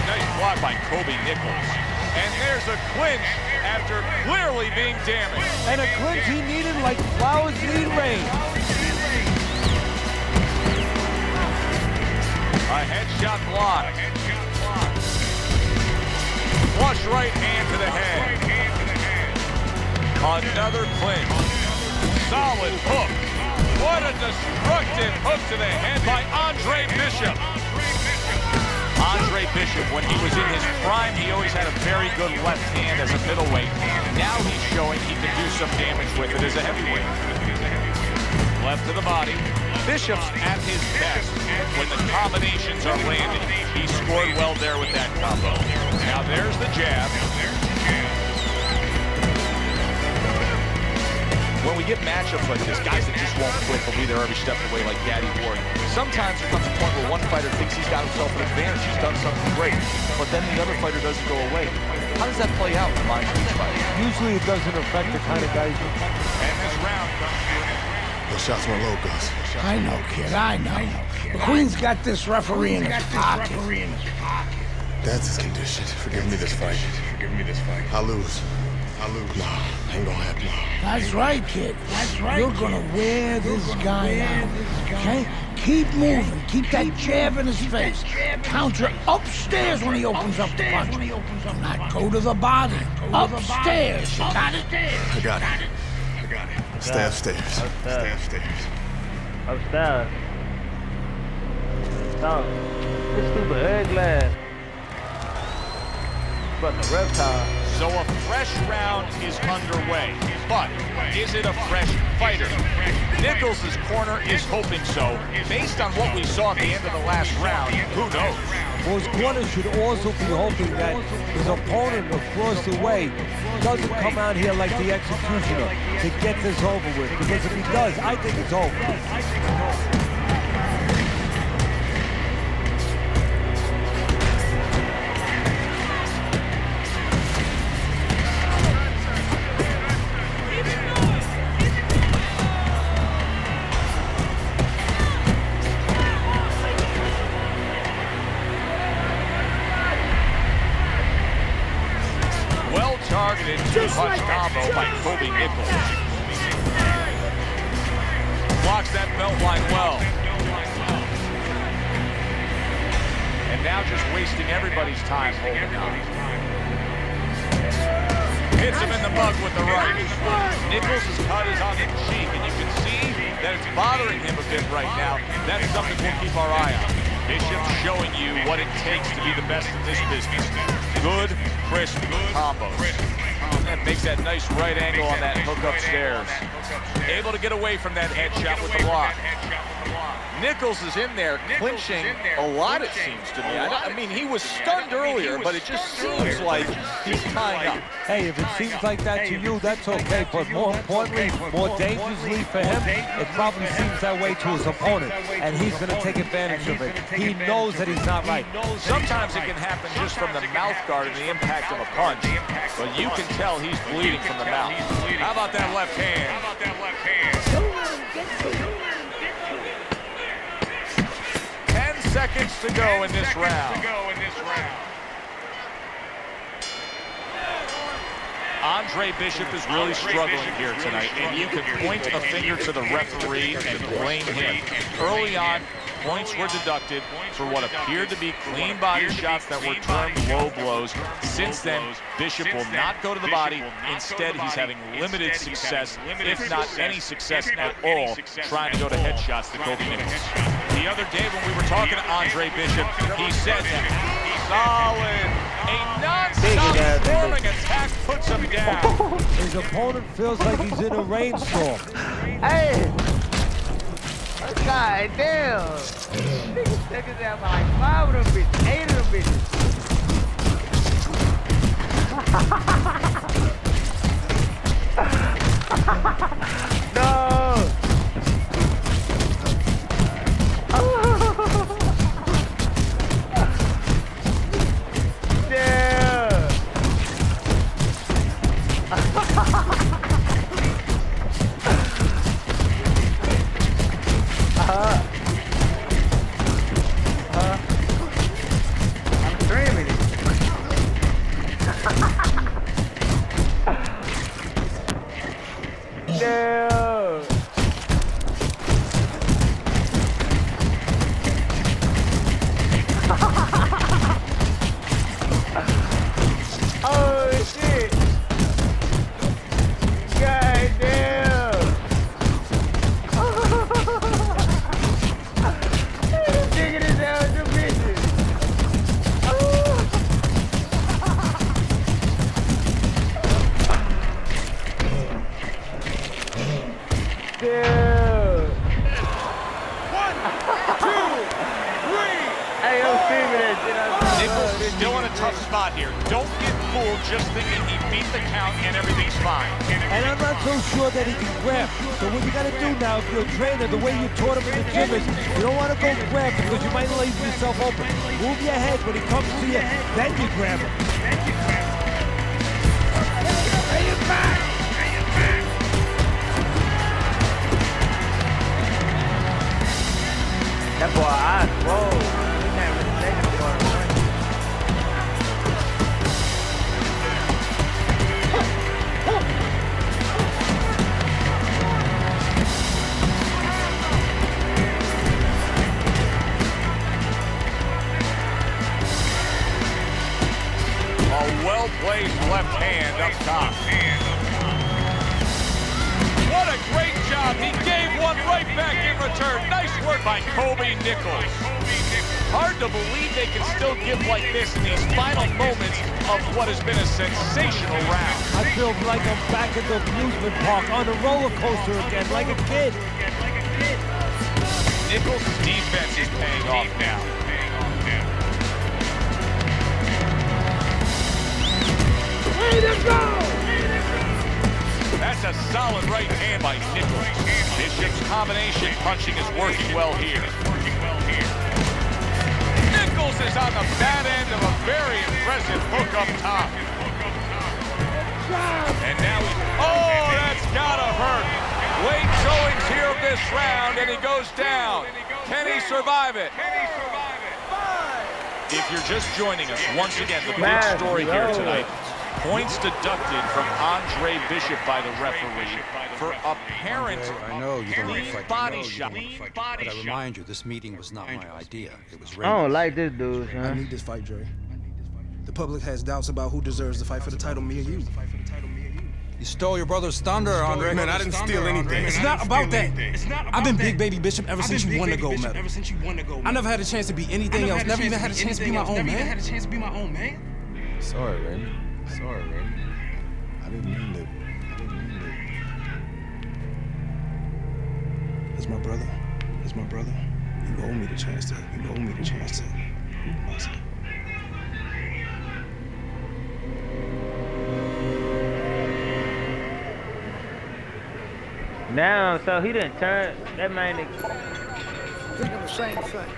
Nice block by Kobe Nichols. And there's a clinch after clearly being damaged. And a clinch he needed like flowers need rain. A headshot block. Flush right hand to the head. Another clinch. Solid hook. What a destructive hook to the head by Andre Bishop. Andre Bishop, when he was in his prime, he always had a very good left hand as a middleweight. Now he's showing he can do some damage with it as a heavyweight. Left to the body. Bishop's at his best when the combinations are landing. He scored well there with that combo. Now there's the jab. When we get matchups like this, guys that just won't quit, will be there every step of the way like Daddy Ward. Sometimes there comes a point where one fighter thinks he's got himself an advantage, he's done something great, but then the other fighter doesn't go away. How does that play out in the minds of each fighter? Usually it doesn't affect the kind of guys. And this round comes to an end. Those shots went low, Gus. I know, kid, I know. McQueen's got this referee in his pocket. That's his condition for giving me this fight. I lose. Nah, ain't gonna happen. That's right, kid. That's right. You're gonna wear this guy out, okay? Keep moving. Keep that jab in his face. Counter upstairs when he opens up the punch. Do not go to the body. Upstairs. You got it? I got it. Stay upstairs. Upstairs. Stop. This stupid ugly. But the reptile. So a fresh round is underway, but is it a fresh fighter? Nichols' corner is hoping so. Based on what we saw at the end of the last round, who knows? Well, his corner should also be hoping that his opponent across the way doesn't come out here like the executioner to get this over with. Because if he does, I think it's over. Targeted two-punch combo by Kobe Nichols. Blocks that belt line well. And now just wasting everybody's time holding on. Hits him in the mug with the right. Nichols' cut is on the cheek, and you can see that it's bothering him a bit right now. That's something we'll keep our eye on. Bishop showing you what it takes to be the best in this business. Good, crisp combos. And makes that nice right angle on that hook upstairs. Able to get away from that headshot with the block. Nichols is in there clinching a lot, it seems to me. I mean, he was stunned earlier, but it just seems like he's tying up. Hey, if it seems like that to you, that's okay. But more importantly, more dangerously for him, it probably seems that way to his opponent. And he's going to take advantage of it. He knows that he's not right. Sometimes it can happen just from the mouth guard and the impact of a punch. But you can tell he's bleeding from the mouth. How about that left hand? 10 seconds to go in this round. Andre Bishop is really struggling here tonight, and you can point a finger to the referee and blame him. Early on, points were deducted for what appeared to be clean body shots that were termed low blows. Since then, Bishop will not go to the body. Instead, he's having limited success, if not any success at all, trying to go to headshots to Kobe Nichols. The other day when we were talking to Andre Bishop, he said that solid, a non-stop scoring attack puts him down. His opponent feels like he's in a rainstorm. Hey! God damn! Niggas took it down by like 5 of them bitches, 8 of them bitches. No! tough spot here. Don't get fooled just thinking he beat the count and everything's fine. And I'm not so sure that he can grab. So what you got to do now, if you're a trainer, the way you taught him in the gym is you don't want to go grab because you might leave yourself open. Move your head when he comes to you, then you grab him. Pay it back! That boy eyes roll. He can't really take it for him. A well-placed left hand up top. What a great job. He gave one right back in return. Nice work by Kobe Nichols. Hard to believe they can still give like this in these final moments of what has been a sensational round. I feel like I'm back at the amusement park on a roller coaster again, like a kid. Nichols' defense is paying off now. Way to go! That's a solid right hand by Nichols. Bishop's combination punching is working well here. Nichols is on the bad end of a very impressive hook up top. And now oh, that's gotta hurt. Late showings here of this round, and he goes down. Can he survive it? If you're just joining us, once again, the big story here tonight. Points deducted from Andre Bishop by the referee for apparent I know you don't want to fight. body shot. But I remind you, this meeting was not my idea. It was I don't like this dude, I son. need this fight, Dre. The public has doubts about who deserves the fight for the title, me or you. You stole your brother's thunder, Andre. Man, I didn't steal anything. It's not about that. I've been Big Baby Bishop ever since you won the gold medal. I never had a chance to be anything else. Never even had a chance to be my own man. Sorry, Raymond. Sorry, Raymond. I didn't mean to. It's my brother. It's my brother. You owe me the chance to. You owe me the chance to prove myself. Now, so he didn't turn that man. Thinking the same thing.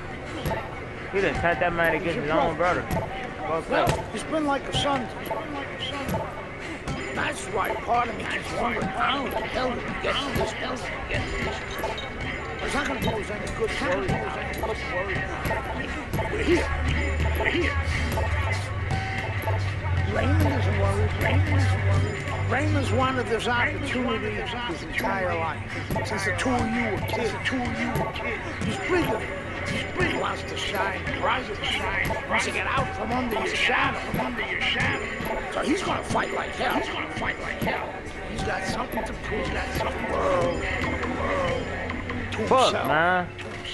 He didn't turn that man against his own brother. Well, it's been like a son. That's why part of me keeps wondering how the hell did we get to this hell? It's not going to pose any good worry now. We're here. We're here. Raymond isn't worried. Raymond's wanted this opportunity his entire life. Since the two of you were kids. He's bigger. He wants to shine brighter. Wants to get out from under your shadow. So he's gonna fight like hell. He's got something to prove. Fuck, man.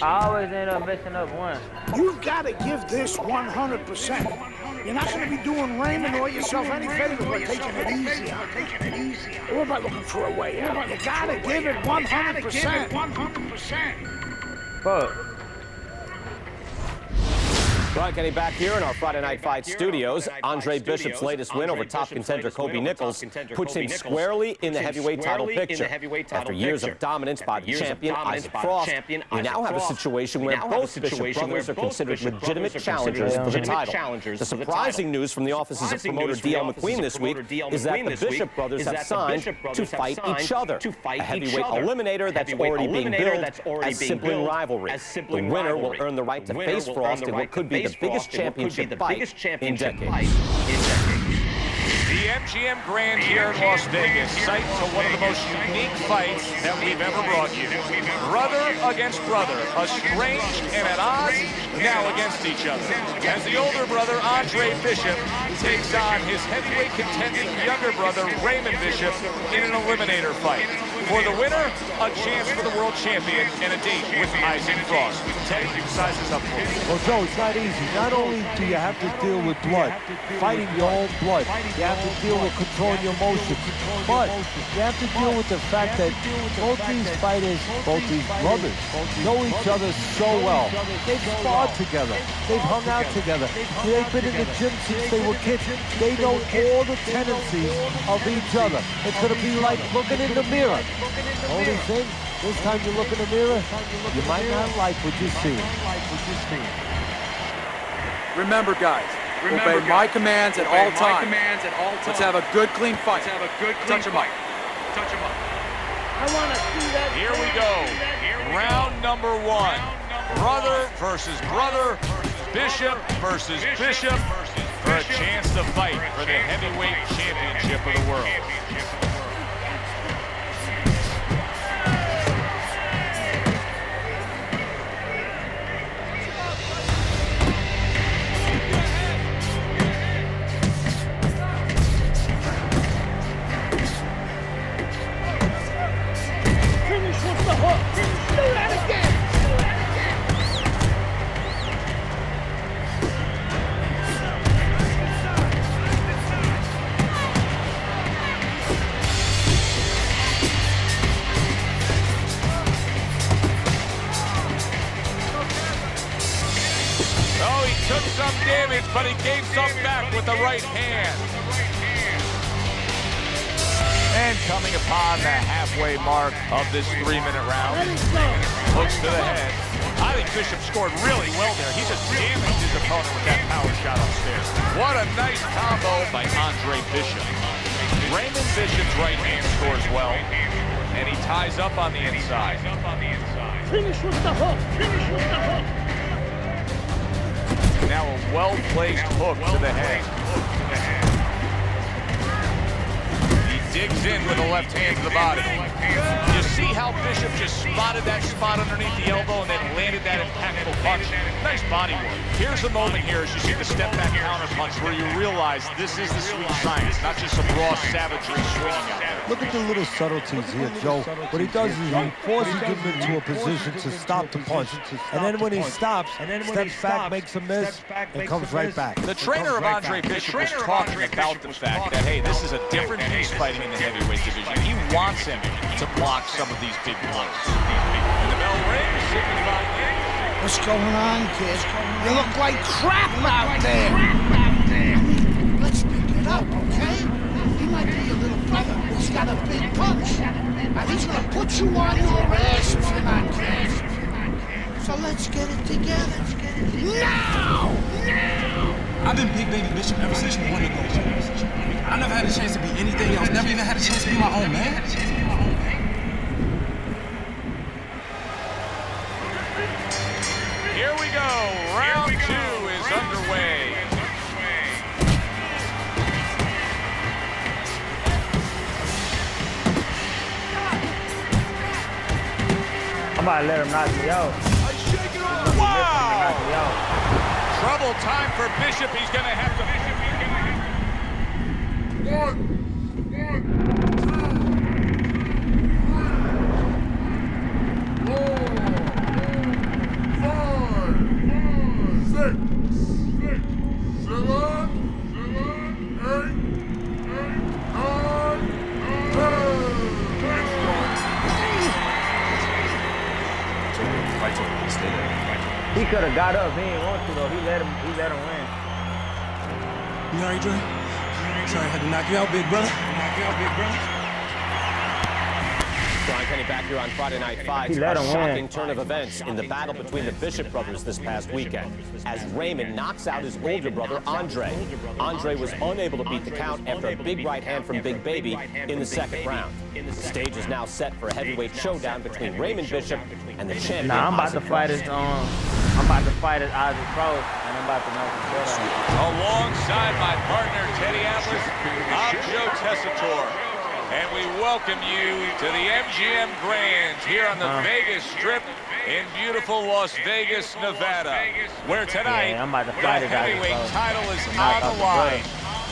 I always end up messing up one. You've got to give this 100%. You're not going to be doing Raymond or yourself any favor by taking it easy. Or by looking for a way out. You got to give it 100%. Fuck. Right, getting back here in our Friday Night Fight studios, Andre Bishop's latest win over top contender Kobe Nichols puts him squarely in the heavyweight title picture. After years of dominance by the champion, Isaac Frost, we now have a situation where both Bishop brothers are considered legitimate challengers for the title. The surprising news from the offices of promoter D.L. McQueen this week is that the Bishop brothers have signed to fight each other, a heavyweight eliminator that's already being billed as sibling rivalry. The winner will earn the right to face Frost in what could be the biggest championship fight in decades. The MGM Grand here in Las Vegas, site to one of the most unique fights that we've ever brought you. Brother against brother, estranged and at odds, now against each other. As the older brother, Andre Bishop, takes on his heavyweight contending younger brother, Raymond Bishop, in an eliminator fight. For the winner, a chance for the world champion and a date with Isaac Frost. Teddy, size this up for me. Well, Joe, it's not easy. Not only do you have to deal with blood, fighting your own blood, you have to deal with controlling your emotions, but you have to deal with the fact that both these fighters, both these brothers, know each other so well. They've sparred together. They've hung out together. They've been in the gym since they were kids. They know all the tendencies of each other. It's going to be like looking in the mirror. Only thing, this time you look in the mirror, you might not like what you see. Remember, guys, obey my commands at all times. Let's have a good, clean fight. Touch him up. I want to see that. Here we go. Round number 1. Brother versus brother. Bishop versus Bishop for a chance to fight for the heavyweight championship of the world. Finish with the hook. Do that again. Oh, he took some damage, but he gave some back with the right hand. And coming upon the halfway mark of this 3-minute round. Hooks to the head. I think Bishop scored really well there. He just damaged his opponent with that power shot upstairs. What a nice combo by Andre Bishop. Raymond Bishop's right hand scores well, and he ties up on the inside. Finish with the hook. Finish with the hook. Now a well-placed hook to the head. He digs in with the left hand to the body. You see how Bishop just spotted that spot underneath the elbow and then landed that impactful punch. Nice body work. Here's a moment here as you see the step-back counter punch where you realize this is the sweet science, not just some raw savagery swinging out there. Look at the little subtleties here, Joe. What he does is he forces him into a position to stop the punch. And then when he stops, steps back, makes a miss, and comes right back. The trainer of Andre Bishop was talking about the fact that, hey, this is a different beast fighting in the heavyweight division. He wants him to block some of these big blows. And the bell rings, signifying the end. What's going on, kid? You look like crap out there. Let's pick it up, okay? He might be your little brother. He's got a big punch. And he's gonna put you on your ass if you're not careful. So let's get it together. Now! I've been Big Baby Bishop ever since you wanted to go. I never had a chance to be anything else. Never even had a chance to be my own man. Here we go. Round 2 is underway. I'm about to let him knock me out. Wow! Trouble time for Bishop. He's going to have to... He could have got up. He didn't want to though. He let him win. You all right, Dre? Sorry, I had to knock you out, big brother. John Kenny back here on Friday Night Fights. A shocking turn of events in the battle between the Bishop brothers this past weekend, as Raymond knocks out his older brother, Andre. Andre was unable to beat the count after a big right hand from Big Baby in the second round. The stage is now set for a heavyweight showdown between Raymond Bishop and the champion. Nah, I'm about to fight as Isaac Frost, and I'm about to knock his shit out. Alongside my partner, Teddy Atlas, I'm Joe Tessitore. And we welcome you to the MGM Grand here on the Vegas Strip in beautiful Las Vegas, Nevada, where tonight the heavyweight title is on the line.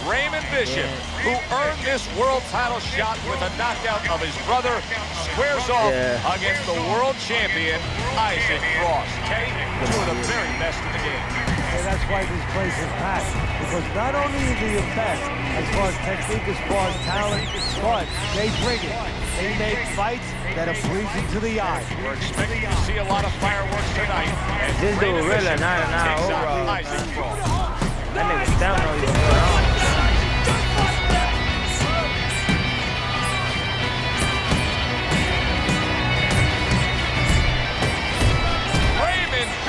Raymond Bishop, who earned this world title shot with a knockout of his brother, squares off against the world champion, Isaac Frost. Kenny, two of the very best in the game. And that's why this place is packed. Because not only are they best as far as technique, as far as talent, but they bring it. They make fights that are pleasing to the eye. We're expecting to see a lot of fireworks tonight. As This dude Raymond really Bishop not takes on overall. Isaac Frost. That nigga stamina is good.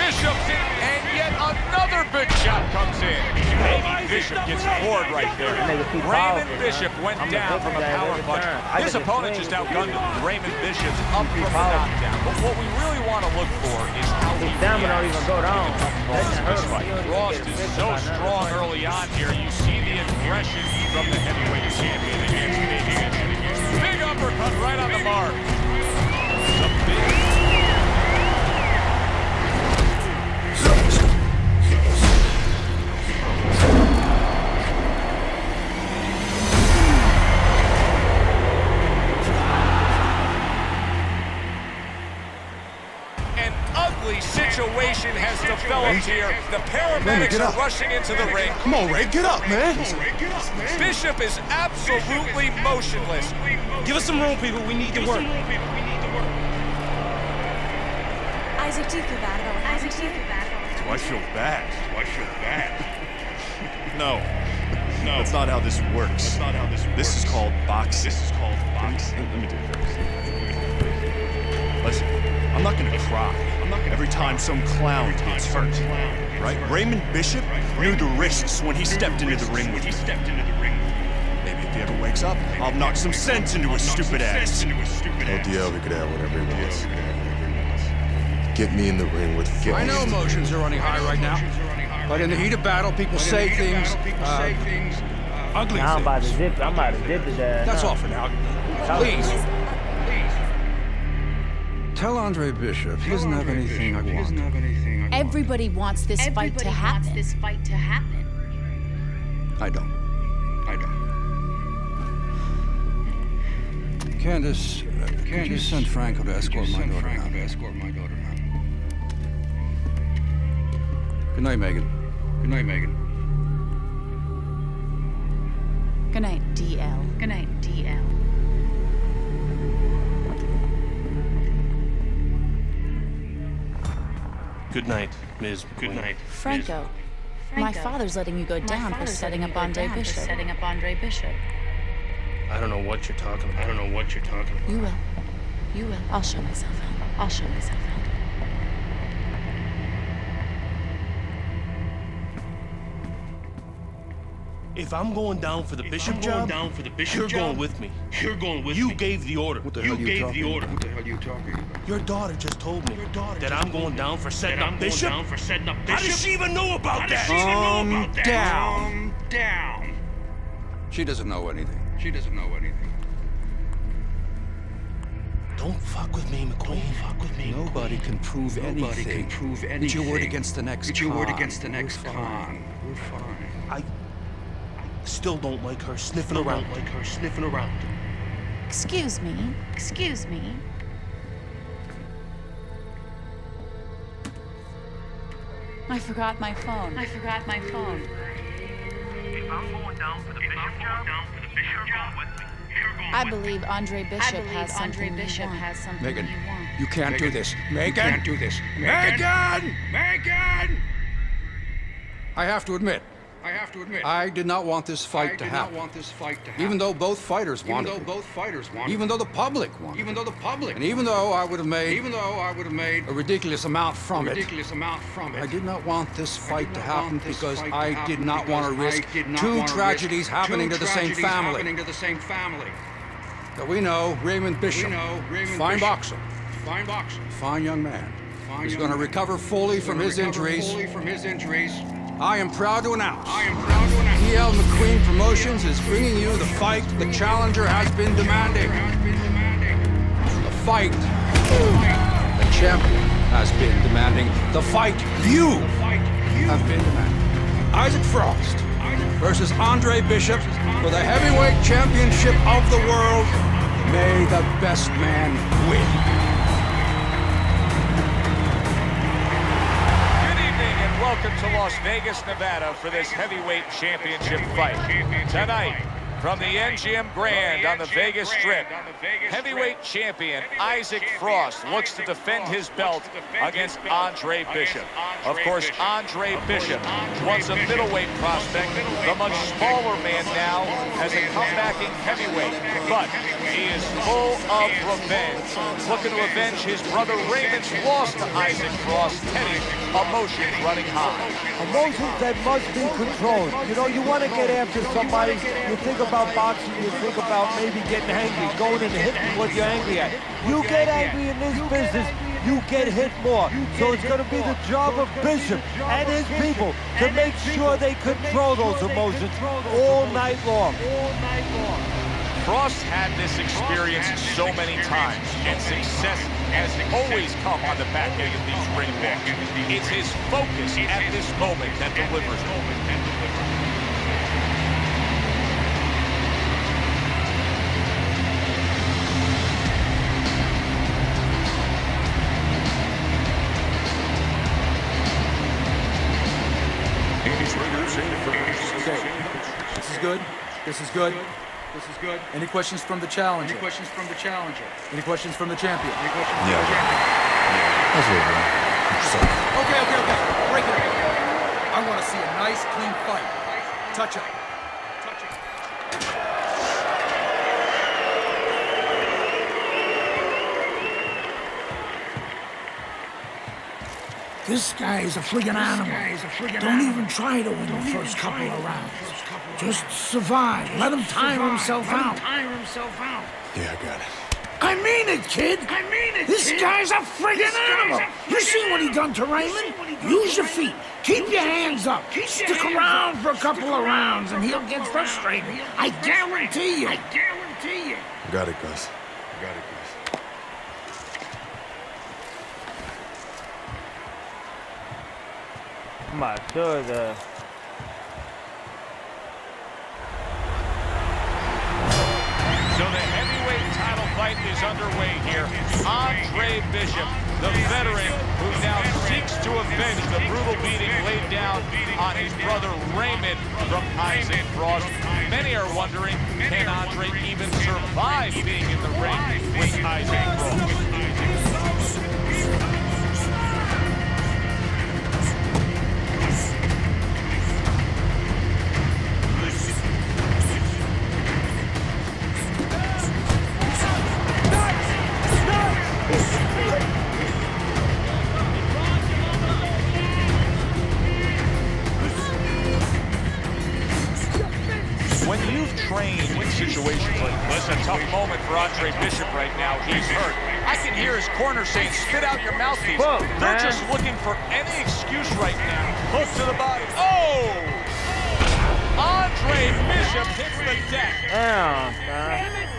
Bishop, and yet another big shot comes in. Maybe Bishop gets bored right there. Raymond Bishop went down from a power punch. His opponent just outgunned him. Raymond Bishop's up from the knockdown. But what we really want to look for is how he reacts go down. this fight. Frost is so strong early on here. You see the aggression from the heavyweight champion against me. Big uppercut right on the mark. The big situation has developed here. The paramedics are rushing into the ring. Come on, Ray, get up, man. Bishop is absolutely motionless. Give us some room, people. We need to work. Isaac, do you feel bad about what happened to you? Do I feel bad? No. That's not how this works. This is called boxing. Let me do this. Listen, I'm not gonna cry every time some clown gets hurt, right? Raymond Bishop knew the risks when he stepped into the ring with me. Maybe if he ever wakes up, I'll knock some sense into his stupid ass. LDL, we could have whatever he wants. Get me in the ring with Frost. I know emotions are running high right now, but in the heat of battle, people say things, ugly I'm about to things. zip. I'm about to zip his ass. That's all for now. Please. Tell Andre Bishop he doesn't have anything I want. Everybody wants this fight to happen. I don't. Candace, could you send Franco to escort my daughter out? Good night, Megan. Good night, DL. Good night, Ms. McQueen. Franco, my father's letting you go down for setting up Andre Bishop. I don't know what you're talking about. You will. I'll show myself out. If I'm going down for the Bishop job, you're going with me. You gave the order. What the hell are you talking about? Your daughter just told me that I'm going down for setting up Bishop. How does she even know about that? Down. She doesn't know anything. Don't fuck with me, McQueen. Nobody can prove anything. Put your word against the next con. We're fine. I still don't like her sniffing around. Excuse me. I forgot my phone. If I'm going down for the Bishop job, you're going with me. I believe Andre Bishop has something you want. Megan, you can't do this. Megan! I have to admit, I did not want this fight to happen. Even though both fighters wanted it. Even though the public wanted it. And even though I would have made a ridiculous amount from it. I did not want this fight to happen because I did not want to risk two tragedies happening to the same family. That we know Raymond Bishop, fine boxer, fine young man, is going to recover fully from his injuries. I am proud to announce DL McQueen Promotions is bringing you the fight the challenger has been demanding. The fight the champion has been demanding. The fight you have been demanding. Isaac Frost versus Andre Bishop for the heavyweight championship of the world. May the best man win. Good evening and welcome to Las Vegas, Nevada for this heavyweight championship fight. Tonight, from the MGM Grand on the Vegas Strip, heavyweight champion Isaac Frost looks to defend his belt against Andre Bishop. Of course, Andre Bishop, once a middleweight prospect, the much smaller man now has a comebacking heavyweight, but he is full of revenge, looking to avenge his brother Raymond's loss to Isaac Frost. Teddy, emotions running high. Emotions that must be controlled. You know, you want to get after somebody, you think about boxing, you think about maybe getting angry, going and hitting what you're angry at. You get angry in this business, you get hit more. So it's going to be the job of Bishop and his people to make sure they control those emotions all night long. Frost had this experience so many times, and success has always come on the back end of these ring walks. It's his focus at this moment that delivers it. Okay, this is good. This is good. This is good. Any questions from the challenger? Any questions from the challenger? Any questions from the champion? Any questions from the champion? That's what we're Okay. Break it up. I want to see a nice, clean fight. Touch up. This guy is a friggin' animal. Don't even try to win the first couple of rounds. Just survive. Let him tire himself out. Yeah, I got it. I mean it, kid. This guy's a friggin' animal. You see what he done to Raymond? Use your feet. Keep your hands up. Stick around for a couple of rounds and he'll get frustrated. I guarantee you. Got it, Gus. I'm not sure the. So the heavyweight title fight is underway here. Andre Bishop, the veteran who now seeks to avenge the brutal beating laid down on his brother Raymond from Isaac Frost. Many are wondering, can Andre even survive being in the ring with Isaac Frost? When you've trained in situations like this, a tough moment for Andre Bishop right now. He's hurt. I can hear his corner saying, spit out your mouthpiece. They're just looking for any excuse right now. Hook to the body. Oh! Andre Bishop hits the deck. Damn, man.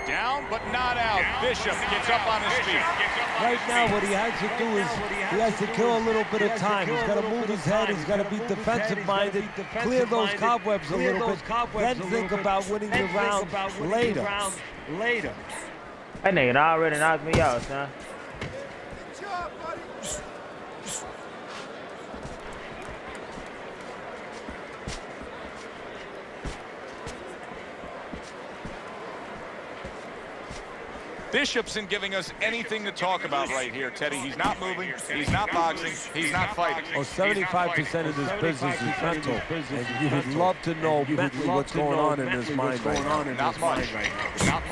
Down, but not out. Bishop gets up on his feet. Right now, what he has to do is he has to kill a little bit of time. He's got to move his head. He's got to be defensive-minded, clear those cobwebs a little bit, then think about winning the round later. That nigga already knocked me out, son. Bishop isn't giving us anything to talk about right here, Teddy. He's not moving, he's not boxing, he's not fighting. Oh, 75% of this business is mental. And you would love to know mentally what's going on in his mind right now. Not much.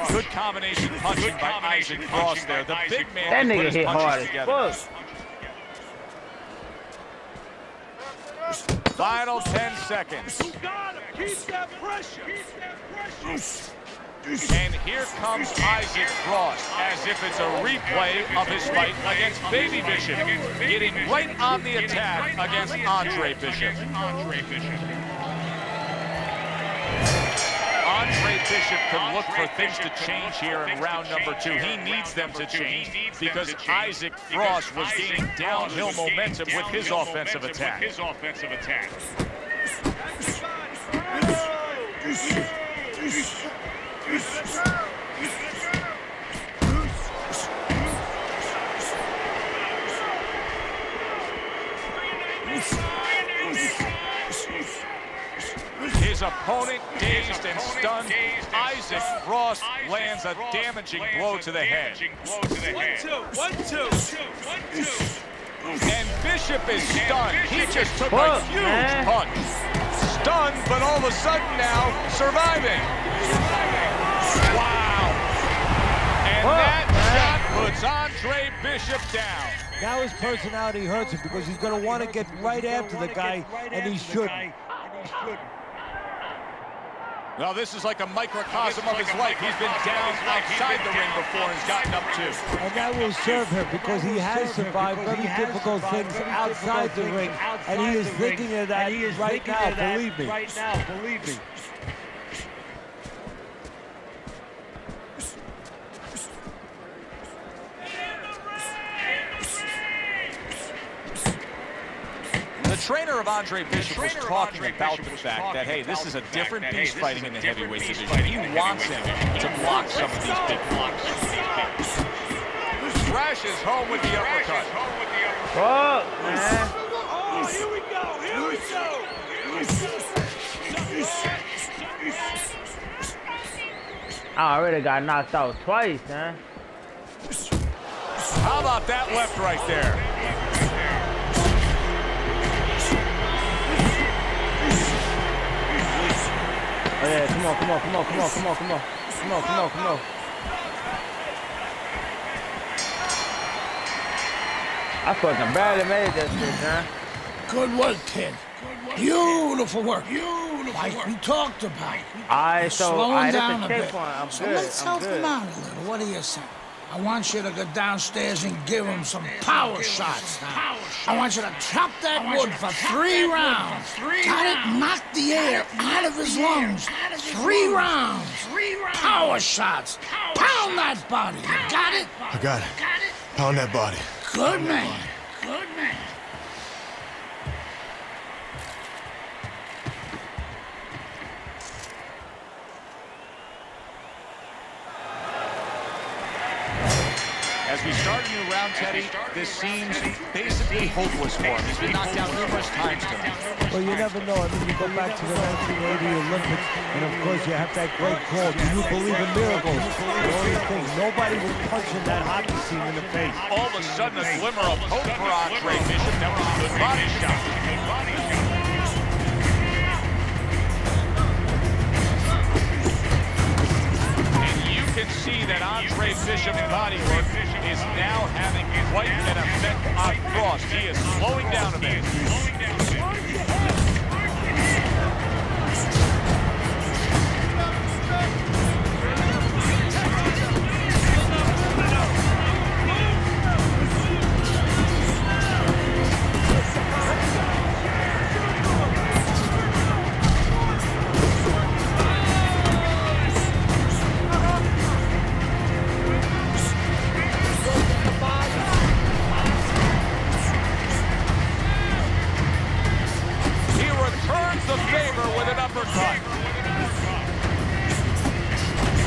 Good combination punching by Isaac Frost there. The big man That nigga put his hit hard punches as together. fuck. Final 10 seconds. Keep that pressure. And here comes Isaac Frost, as if it's a replay of his fight against Baby Bishop, getting right on the attack against Andre Bishop. Andre Bishop could look for things to change here in round number 2. He needs them to change because Isaac Frost was gaining downhill momentum with his offensive attack. His opponent dazed and stunned. Isaac Frost lands a damaging blow to the head. 1-2. And Bishop is stunned. He just took a huge punch. Stunned, but all of a sudden now surviving. Wow. And that shot puts Andre Bishop down. Now his personality hurts him because he's going to want to get right after the guy, and he shouldn't. Well, this is like a microcosm of his life. He's been down outside the ring before and has gotten up too. And that will serve him because he has survived very difficult things outside the ring, and he is thinking of that right now, believe me. The trainer of Andre Bishop was talking about the fact that, hey, this is a different beast fighting in the heavyweight division. He wants him to block some of these big blocks. Thrashes home with the uppercut. Fuck, man. Oh, here we go. I already got knocked out twice, man. How about that left right there? Oh yeah, come on. I fucking barely made that shit, man. Good work, kid. Beautiful work. Like we talked about. Alright, so slowing down that's a a bit. checkpoint. I'm So good. let's help him out a little. What do you say? I want you to go downstairs and give him some power shots now. I want you to chop that wood for 3 rounds. Got it? Knock the air out of his lungs. 3 rounds. Power shots. Pound that body. You got it? I got it. Pound that body. Good man. As we start a new round, Teddy, this seems basically hopeless for him. He's been knocked down numerous times tonight. Well, you never know. I mean, you go back to the 1980 Olympics, and of course you have that great call. Do you believe in miracles? The only thing, nobody was punching that hockey team in the face. All of a sudden, a glimmer of hope for Andre Bishop. That was a good body shot. You can see that Andre Bishop's body work is now having quite an effect on Frost. He is slowing down a bit.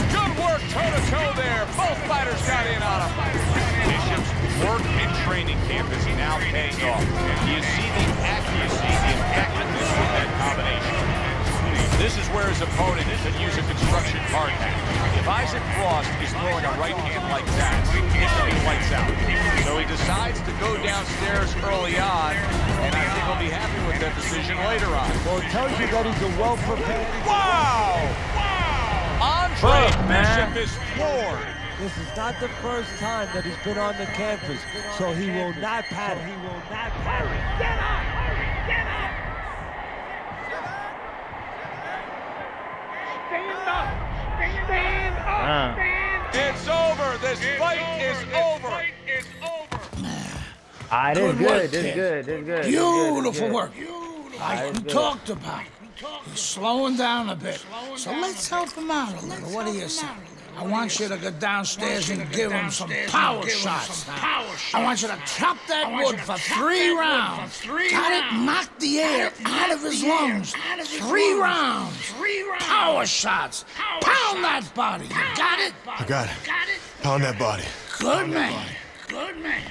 Good work toe-to-toe there. Both fighters got in on him. Bishop's work in training camp is now paying off. You see the accuracy, the effectiveness with that combination. This is where his opponent could use a construction hard hat. If Isaac Frost is throwing a right hand like that, it could be lights out. So he decides to go downstairs early on, and I think he'll be happy with that decision later on. Well, it tells you that he's a well-prepared... Wow! Andre Bishop is floored. This is not the first time that he's been on the campus, so he will not panic. Get up! Stand up! It's over. This fight is over. Alright, this is good. Beautiful work. Like we talked about. He's slowing down a bit. So let's help him out a little. What do you say? I want you to go downstairs and give him some power shots now. I want you to chop that wood for 3 rounds. Got it? Knock the air out of his lungs. 3 rounds. Power shots. Pound that body. You got it? I got it. Pound that body. Good man. Good man.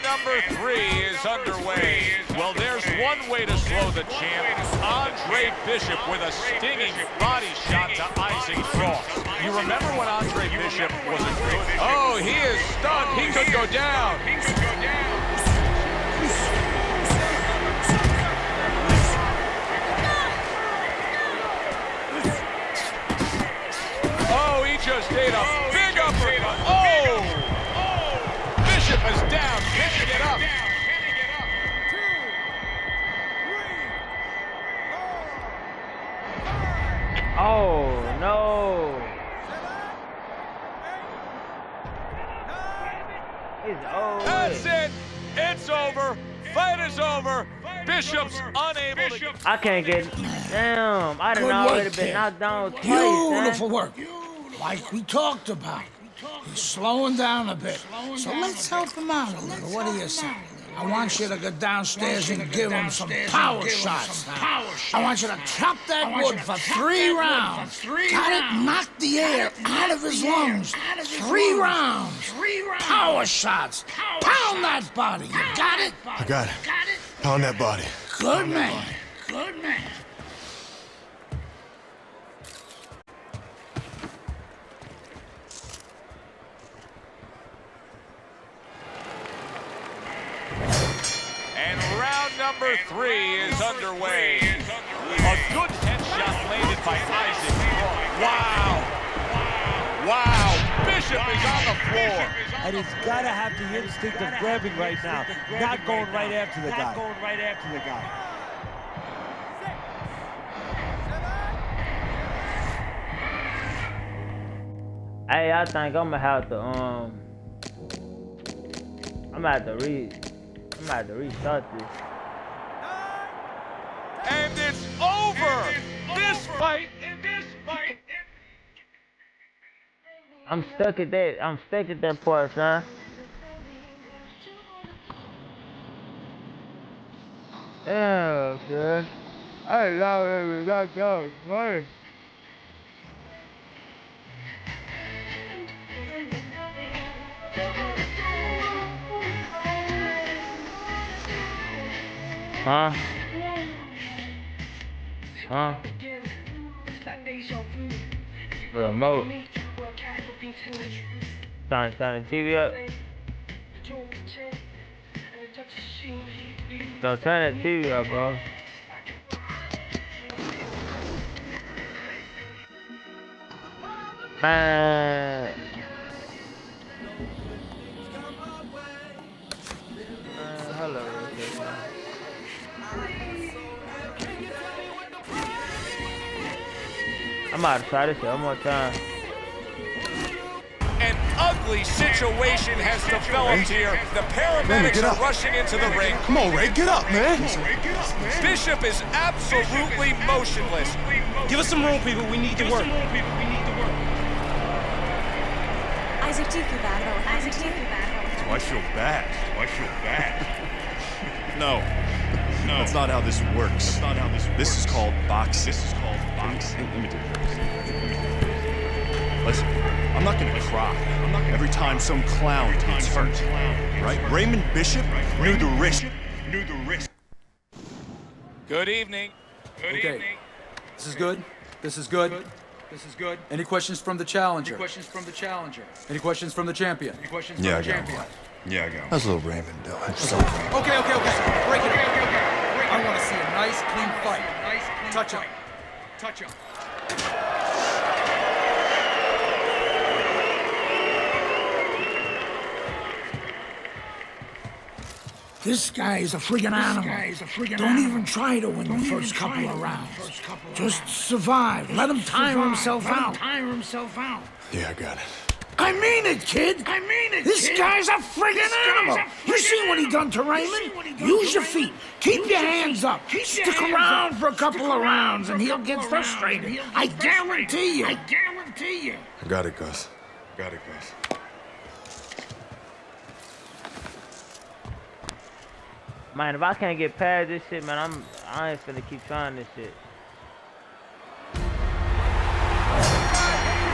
Number 3 is underway. Well, there's one way to slow the champ. Andre Bishop with a stinging body shot to Isaac Frost. You remember when Andre Bishop was a good... Oh, he is stunned. He could go down. Oh, he just ate a big uppercut. Oh! Bishop is down, picking it up. Oh, no. It's over. That's it. It's over. Fight is over. Bishop's unable to... I can't get... Damn, I done already been knocked down twice, Beautiful work. Like we talked about. He's slowing down a bit. So let's help him out a little. What do you say? I want you to go downstairs and give him some power shots now. I want you to chop that wood for 3 rounds. Got it? Knock the air out of his lungs. 3 rounds. Power shots. Pound that body. You got it? I got it. Pound that body. Good man. Good man. Number 3 is underway. A good headshot landed by Isaac. Wow. Wow. Bishop is on the floor. And he's got to have the instinct of grabbing right now, not going right after the guy. Hey, I think I'm gonna have to I'm gonna have to restart this. And it's over. This fight. I'm stuck at that part, son. Yeah, okay. I love it. We got those money. Huh? Remote. Turn the TV up. Don't turn that TV up, bro. Man. Hello. I'm about to try this one more time. An ugly situation has developed here. The paramedics are rushing into the ring. Come on, Ray, get up, man. Bishop is absolutely motionless. Give us some room, people. We need to work. Isaac, do you feel bad about what Isaac, do you feel bad about what Do I feel bad? No. That's not how this works. This is called boxing. Let me do this. Listen, I'm not gonna cry every time some clown gets hurt. Right? Raymond Bishop knew the risk. Good evening. Okay. This is good. Any questions from the challenger? Any questions from the champion? Yeah, I got one. How's little Raymond doing? Okay. Break it up. I want to see a nice, clean fight. Touch up. This guy is a friggin' animal. Don't even try to win the first couple of rounds. Just survive. Let him tire himself out. Yeah, I got it. I mean it, kid. This guy's a friggin' animal. You see what he done to Raymond? Use your feet. Keep your hands up. Stick around for a couple of rounds and he'll get frustrated. I guarantee you. I got it, Gus. Man, if I can't get past this shit, man, I ain't finna keep trying this shit.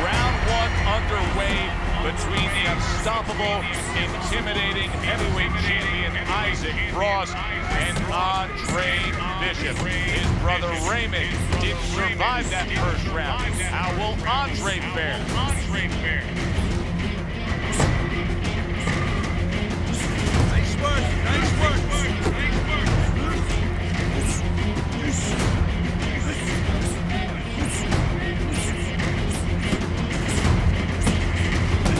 Round one underway between the unstoppable, intimidating heavyweight champion Isaac Frost and Andre Bishop. His brother Raymond didn't survive that first round. How will Andre fare? Nice work.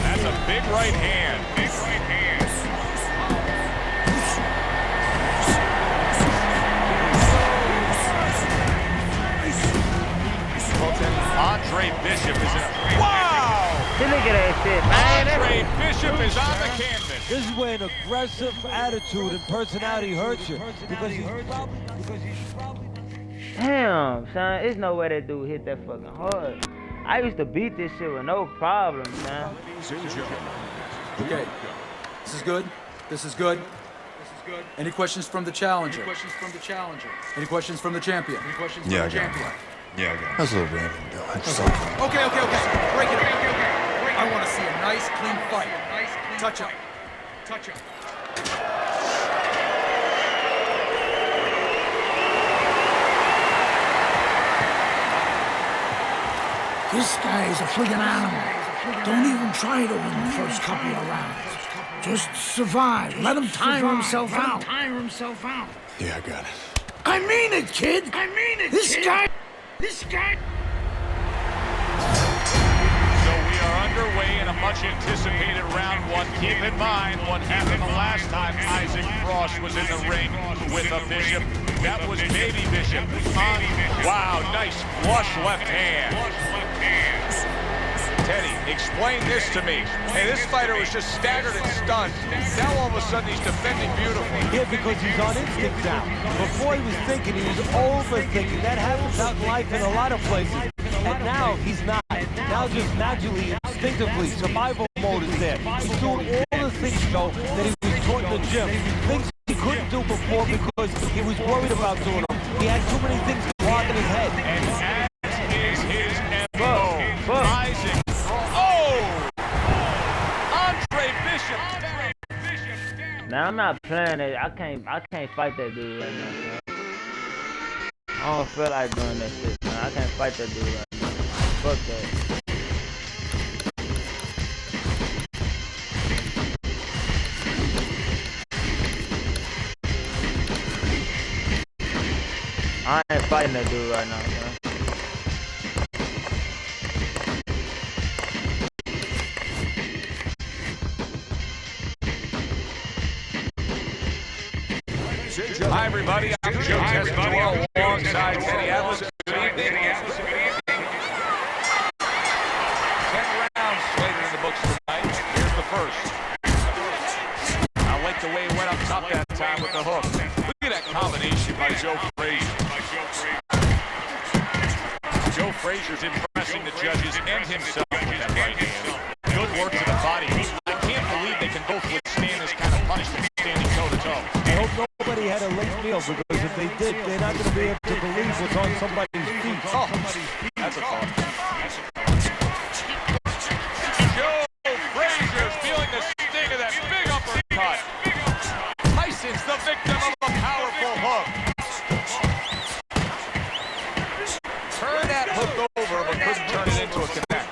That's a big right hand. Andre Bishop is in a... Wow! Look at that shit, man. Andre Bishop is on the canvas. This is where an aggressive attitude and personality hurts you. Because he's probably... Damn, son. There's no way that dude hit that fucking hard. I used to beat this shit with no problem, man. Okay. This is good. Any questions from the challenger? Any questions from the champion? Yeah, I got it. That's a little bit. Okay. Break it up. I want to see a nice, clean fight. Touch up. This guy is a friggin' animal. Don't even try to win the first couple of rounds. Just survive. Let him tire himself out. Yeah, I got it. I mean it, kid. This guy. So we are underway in a much-anticipated round one. Keep in mind what happened the last time Isaac Frost was in the ring with a Bishop. That was Baby Bishop. Wow, nice flush left hand. Teddy, explain this to me. Hey, this fighter was just staggered and stunned. Now all of a sudden he's defending beautifully. Yeah, because he's on instinct now. Before he was thinking, he was overthinking. That happens out in life in a lot of places. And now he's not. Now just naturally, instinctively, survival mode is there. He's doing all the things, though, that he was taught in the gym. Things he couldn't do before because he was worried about doing them. He had too many things blocking his head. And as is his MO, Isaac. Oh! Andre Bishop. Now I'm not playing it. I can't fight that dude right now, man. I don't feel like doing that shit, man. I can't fight that dude right now. Fuck that. I ain't fighting that dude right now, man. Hi, everybody. I'm Joe Tessitore alongside Teddy Atlas. Good evening. 10 rounds slated in the books tonight. Here's the first. I like the way he went up top that time with the hook. Look at that combination by Joe Frazier. Joe Frazier's impressing the judges and himself with that right hand. Good work to the body. I can't believe they can both withstand this kind of punishment standing toe-to-toe. I hope nobody had a late meal, because if they did, they're not going to be able to believe what's on somebody's feet. Oh, that's a thought. Joe Frazier's feeling the sting of that big uppercut. Tyson's the victim of a powerful hook. Turn that hook over, but couldn't turn it into a connect.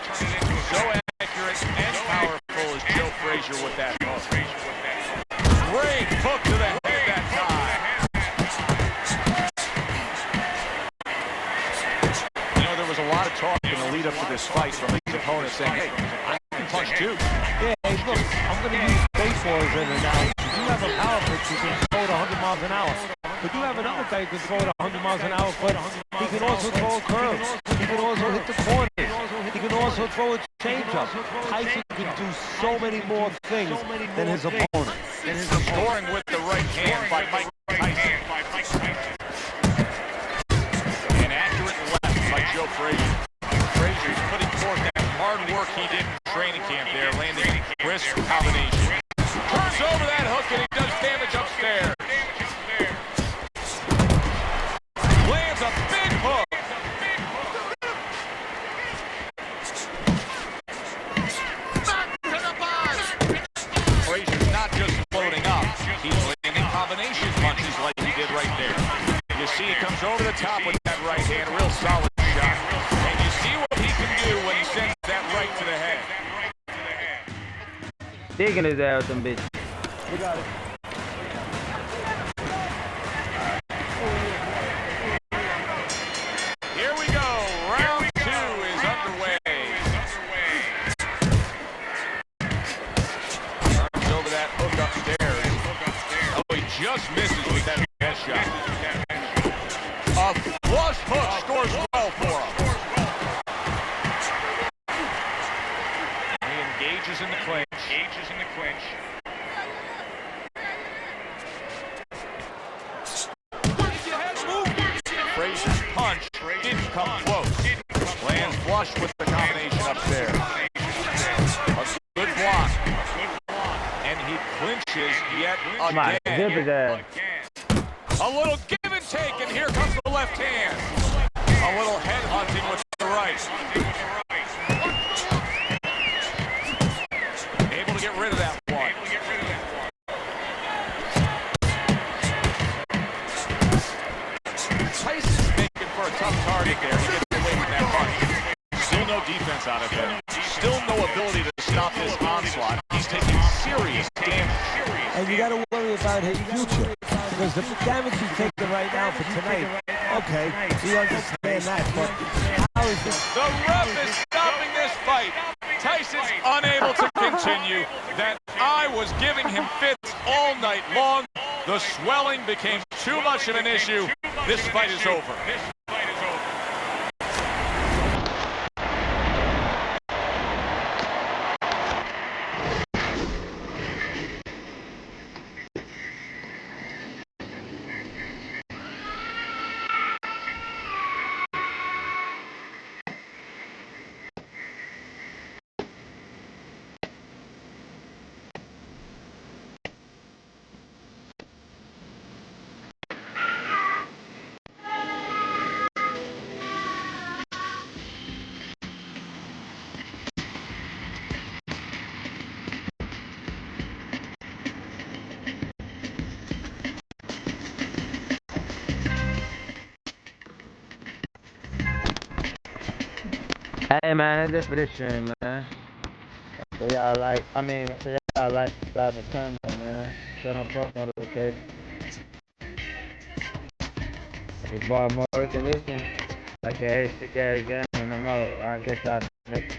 So accurate and powerful is Joe Frazier with that hook. Great hook to the head that time. You know, there was a lot of talk in the lead up to this fight from his opponent saying, hey, I can punch too. Yeah, hey, look, I'm going to use baseball as an analogy. You you have a power pitch, you can throw it 100 miles an hour. But you have another guy who can throw it 100 miles an hour, but he can also throw curves. He can also hit the corners. He can also throw a changeup. Tyson can do so many more things than his opponent. Scoring with the right hand by Mike Tyson. An accurate left by Joe Frazier. Frazier's putting forth that hard work he did in training camp there, landing a crisp combination. Turns over that hook and he does damage upstairs. Lands a big hook. Frazier's not just floating up, he's landing combination punches like he did right there. You see he comes over the top with that right hand, real solid shot. And you see what he can do when he sends that right to the head. Digging his ass with them bitches. We got it. Here we go. Round 2 is underway. Turns over that hook upstairs. Oh, he just misses with that head shot. A flush hook scores well for him. He engages in the clinch. Frazier's punch didn't come close. Lands flush with the combination upstairs. A good block. And he clinches yet again. A little give and take, and here comes the left hand. A little head hunting with the right. Able to get rid of that one. Tyson's making for a tough target there. He gets away from that punch. Still no defense out of him. Still no ability to stop this onslaught. He's taking serious damage. And you got to worry about his future. Because the damage he's taking right now for tonight, okay, we understand that, but how is this? The ref is stopping this fight. Tyson's unable to continue. That eye was giving him fits all night long. The swelling became too much of an issue. This fight is over. Hey man, that's it for this stream, man. So y'all like, so y'all like, subscribe, and comment, man. Turn on post notifications. If you bought more recognition, like your H6 game, and I'm out. I guess y'all next.